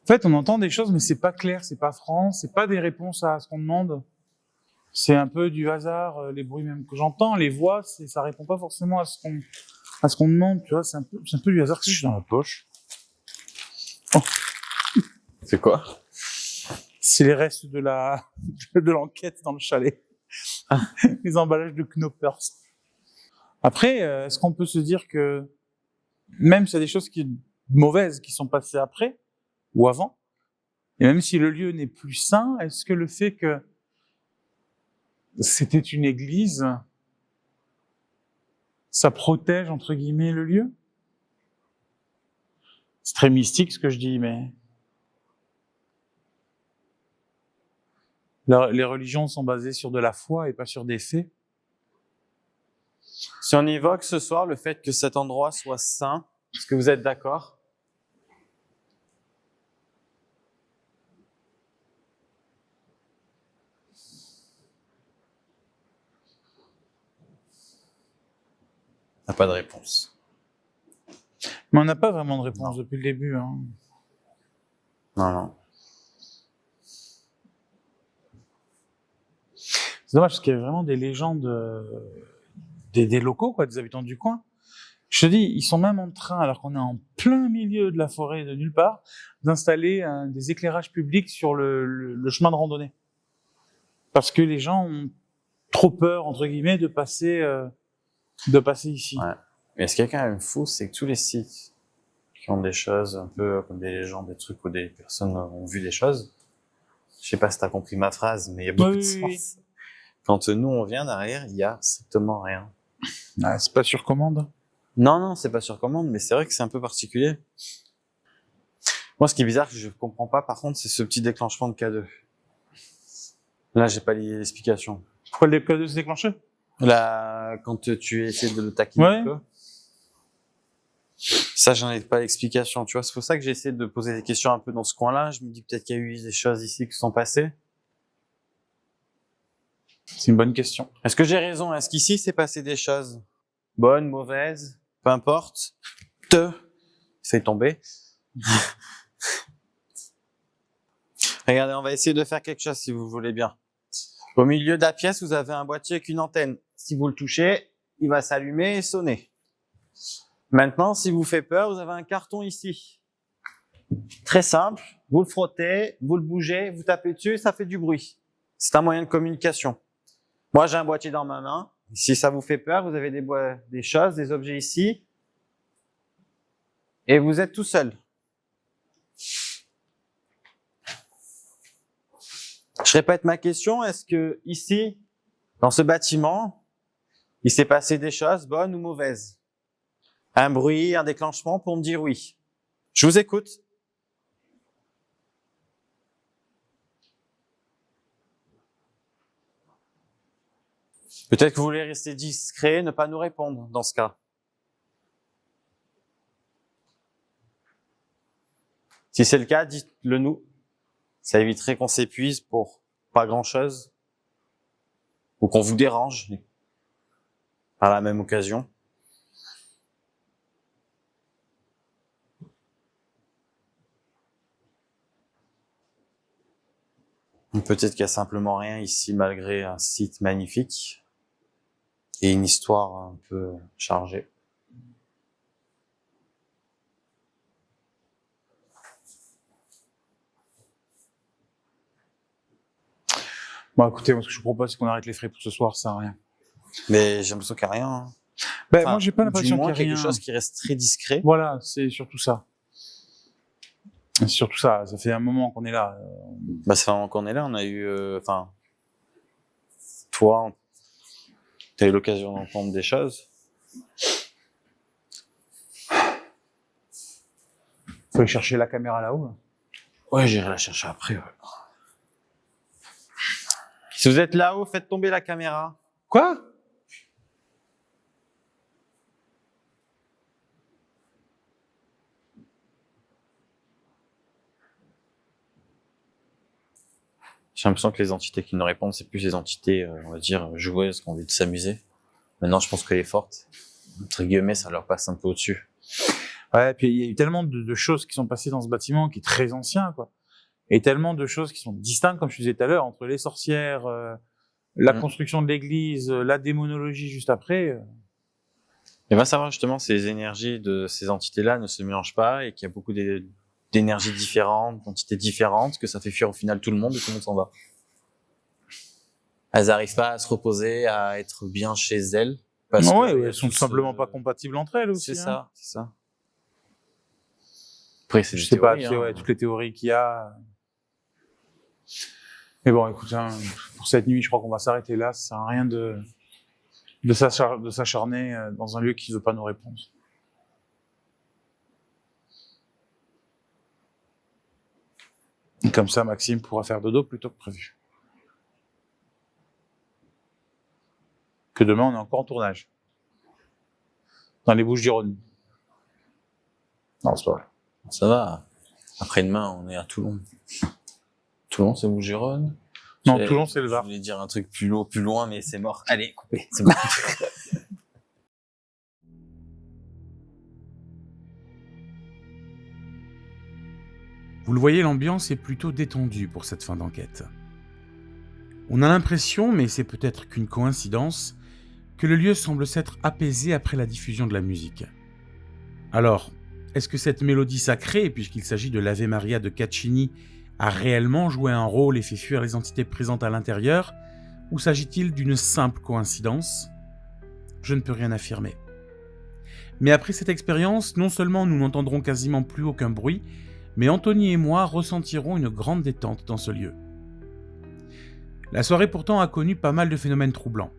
En fait, on entend des choses, mais c'est pas clair, c'est pas franc, c'est pas des réponses à ce qu'on demande. C'est un peu du hasard, les bruits même que j'entends, les voix, ça répond pas forcément à ce qu'on demande, tu vois, c'est un peu du hasard que je suis dans la poche. Oh. C'est quoi? C'est les restes de l'enquête dans le chalet. Les emballages de Knoppers. Après, est-ce qu'on peut se dire que, même s'il y a des choses qui mauvaises qui sont passées après ou avant. Et même si le lieu n'est plus saint, est-ce que le fait que c'était une église, ça protège, entre guillemets, le lieu? C'est très mystique ce que je dis, mais les religions sont basées sur de la foi et pas sur des faits. Si on évoque ce soir le fait que cet endroit soit saint, est-ce que vous êtes d'accord? Il n'y a pas de réponse. Mais on n'a pas vraiment de réponse depuis le début. Hein. Non. C'est dommage parce qu'il y avait vraiment des légendes des locaux, quoi, des habitants du coin. Je te dis, ils sont même en train, alors qu'on est en plein milieu de la forêt de nulle part, d'installer des éclairages publics sur le chemin de randonnée. Parce que les gens ont trop peur, entre guillemets, de passer ici. Ouais. Mais ce qui est quand même fou, c'est que tous les sites qui ont des choses un peu comme des légendes, des trucs où des personnes ont vu des choses, je sais pas si t'as compris ma phrase, mais il y a beaucoup de sens. Oui. Quand nous on vient derrière, il y a strictement rien. Ah, c'est pas sur commande? Non, c'est pas sur commande, mais c'est vrai que c'est un peu particulier. Moi, ce qui est bizarre, que je comprends pas, par contre, c'est ce petit déclenchement de K2. Là, j'ai pas l'explication. Pourquoi le K2 s'est déclenché? Là, quand tu essaies de le taquiner un peu. Ça, j'en ai pas l'explication, tu vois. C'est pour ça que j'ai essayé de poser des questions un peu dans ce coin-là. Je me dis peut-être qu'il y a eu des choses ici qui sont passées. C'est une bonne question. Est-ce que j'ai raison? Est-ce qu'ici, s'est passé des choses? Bonnes, mauvaises, peu importe. C'est tombé. Regardez, on va essayer de faire quelque chose si vous voulez bien. Au milieu de la pièce, vous avez un boîtier avec une antenne. Si vous le touchez, il va s'allumer et sonner. Maintenant, si vous fait peur, vous avez un carton ici. Très simple. Vous le frottez, vous le bougez, vous tapez dessus, ça fait du bruit. C'est un moyen de communication. Moi, j'ai un boîtier dans ma main. Si ça vous fait peur, vous avez des choses, des objets ici. Et vous êtes tout seul. Je répète ma question. Est-ce que ici, dans ce bâtiment, il s'est passé des choses bonnes ou mauvaises? Un bruit, un déclenchement pour me dire oui. Je vous écoute. Peut-être que vous voulez rester discret, ne pas nous répondre dans ce cas. Si c'est le cas, dites-le nous. Ça éviterait qu'on s'épuise pour pas grand-chose ou qu'on vous dérange par la même occasion. Peut-être qu'il y a simplement rien ici malgré un site magnifique et une histoire un peu chargée. Bon, écoutez, moi, ce que je vous propose, c'est qu'on arrête les frais pour ce soir, ça sert à rien. Mais j'ai l'impression qu'il n'y a rien. Hein. Ben, moi, j'ai pas l'impression qu'il y a rien. Quelque chose qui reste très discret. Voilà, c'est surtout ça. C'est surtout ça. Ça fait un moment qu'on est là. Bah, ça fait un moment qu'on est là. On a eu, toi, t'as eu l'occasion d'entendre des choses. Faut aller chercher la caméra là-haut. Là. Ouais, j'irai la chercher après. Ouais. Si vous êtes là-haut, faites tomber la caméra. Quoi? J'ai l'impression que les entités qui nous répondent, c'est plus les entités, on va dire, joueuses qui ont envie de s'amuser. Maintenant, je pense qu'elle est forte. Entre guillemets, ça leur passe un peu au-dessus. Ouais, puis il y a eu tellement de choses qui sont passées dans ce bâtiment qui est très ancien, quoi. Et tellement de choses qui sont distinctes, comme je disais tout à l'heure, entre les sorcières, la construction de l'église, la démonologie juste après. Et va savoir justement si les énergies de ces entités-là ne se mélangent pas et qu'il y a beaucoup d'énergies différentes, d'entités différentes, que ça fait fuir au final tout le monde et tout le monde s'en va. Elles n'arrivent pas à se reposer, à être bien chez elles. Parce elles sont tout simplement pas compatibles entre elles aussi. C'est ça, c'est ça. Après, c'est Je des sais pas, théories, tu sais, hein. ouais, toutes les théories qu'il y a. Mais bon, écoute, hein, pour cette nuit, je crois qu'on va s'arrêter là. Ça sert à rien de s'acharner dans un lieu qui ne veut pas nous répondre. Et comme ça, Maxime pourra faire dodo plus tôt que prévu. Que demain, on est encore en tournage. Dans les Bouches-du-Rhône. Non, c'est pas vrai. Ça va. Après-demain, on est à Toulon. Toulon, c'est Bouches-du-Rhône? Non, Toulon, c'est le Je Var. voulais dire un truc plus loin, mais c'est mort. Allez, coupez. C'est bon. Vous le voyez, l'ambiance est plutôt détendue pour cette fin d'enquête. On a l'impression, mais c'est peut-être qu'une coïncidence, que le lieu semble s'être apaisé après la diffusion de la musique. Alors, est-ce que cette mélodie sacrée, puisqu'il s'agit de l'Ave Maria de Caccini, a réellement joué un rôle et fait fuir les entités présentes à l'intérieur, ou s'agit-il d'une simple coïncidence ? Je ne peux rien affirmer. Mais après cette expérience, non seulement nous n'entendrons quasiment plus aucun bruit, mais Anthony et moi ressentirons une grande détente dans ce lieu. La soirée pourtant a connu pas mal de phénomènes troublants.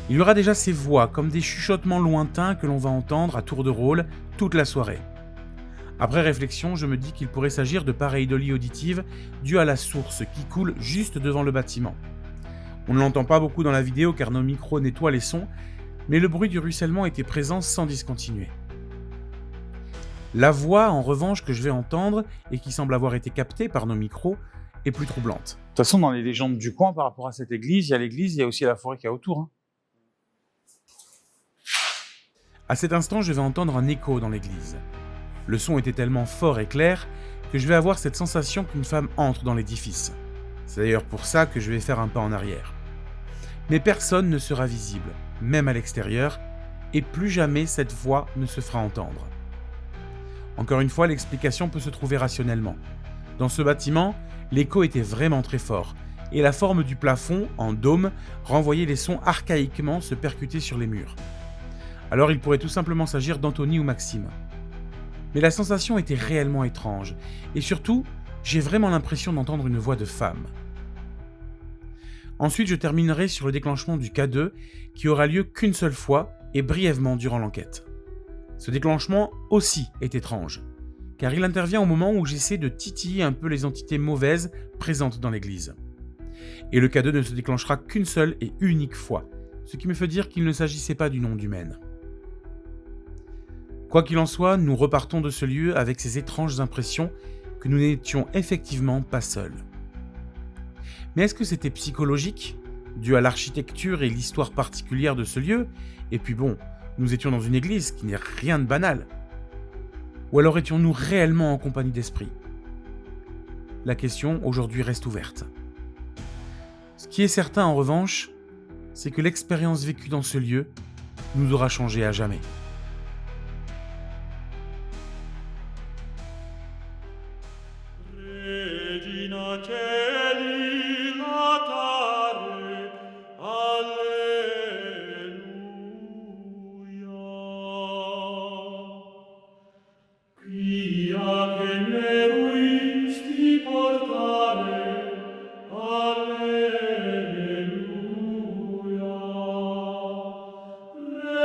Il y aura déjà ces voix, comme des chuchotements lointains que l'on va entendre à tour de rôle toute la soirée. Après réflexion, je me dis qu'il pourrait s'agir de pareidolie auditive dues à la source qui coule juste devant le bâtiment. On ne l'entend pas beaucoup dans la vidéo car nos micros nettoient les sons, mais le bruit du ruissellement était présent sans discontinuer. La voix, en revanche, que je vais entendre, et qui semble avoir été captée par nos micros, est plus troublante. De toute façon, dans les légendes du coin, par rapport à cette église, il y a aussi la forêt qu'il y a autour. Hein. À cet instant, je vais entendre un écho dans l'église. Le son était tellement fort et clair que je vais avoir cette sensation qu'une femme entre dans l'édifice. C'est d'ailleurs pour ça que je vais faire un pas en arrière. Mais personne ne sera visible, même à l'extérieur, et plus jamais cette voix ne se fera entendre. Encore une fois, l'explication peut se trouver rationnellement. Dans ce bâtiment, l'écho était vraiment très fort, et la forme du plafond, en dôme, renvoyait les sons archaïquement se percuter sur les murs. Alors il pourrait tout simplement s'agir d'Anthony ou Maxime. Mais la sensation était réellement étrange, et surtout, j'ai vraiment l'impression d'entendre une voix de femme. Ensuite, je terminerai sur le déclenchement du K2, qui aura lieu qu'une seule fois, et brièvement durant l'enquête. Ce déclenchement aussi est étrange, car il intervient au moment où j'essaie de titiller un peu les entités mauvaises présentes dans l'église. Et le K2 ne se déclenchera qu'une seule et unique fois, ce qui me fait dire qu'il ne s'agissait pas d'une onde humaine. Quoi qu'il en soit, nous repartons de ce lieu avec ces étranges impressions que nous n'étions effectivement pas seuls. Mais est-ce que c'était psychologique, dû à l'architecture et l'histoire particulière de ce lieu, et puis bon, nous étions dans une église qui n'est rien de banal. Ou alors étions-nous réellement en compagnie d'esprit ? La question aujourd'hui reste ouverte. Ce qui est certain en revanche, c'est que l'expérience vécue dans ce lieu nous aura changé à jamais.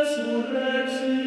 Resurrexit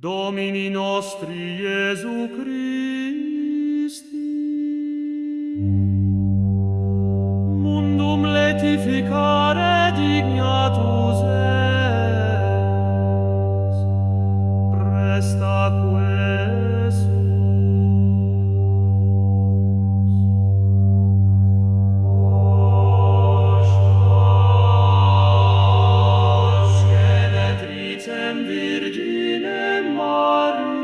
Domini nostri Iesu Christi, mundum laetificare dignatus es, presta quesus. Genetricem Virginem Mariam,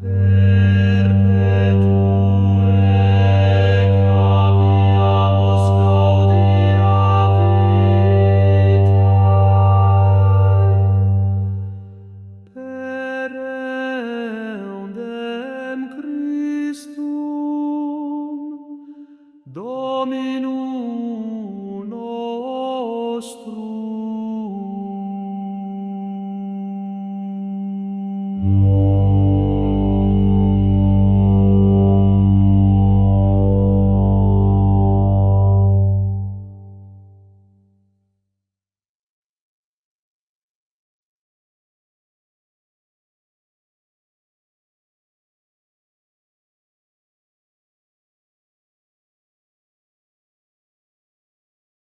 perpetue capiamus gaudia vitae, per eundem Christum, Dominum nostrum.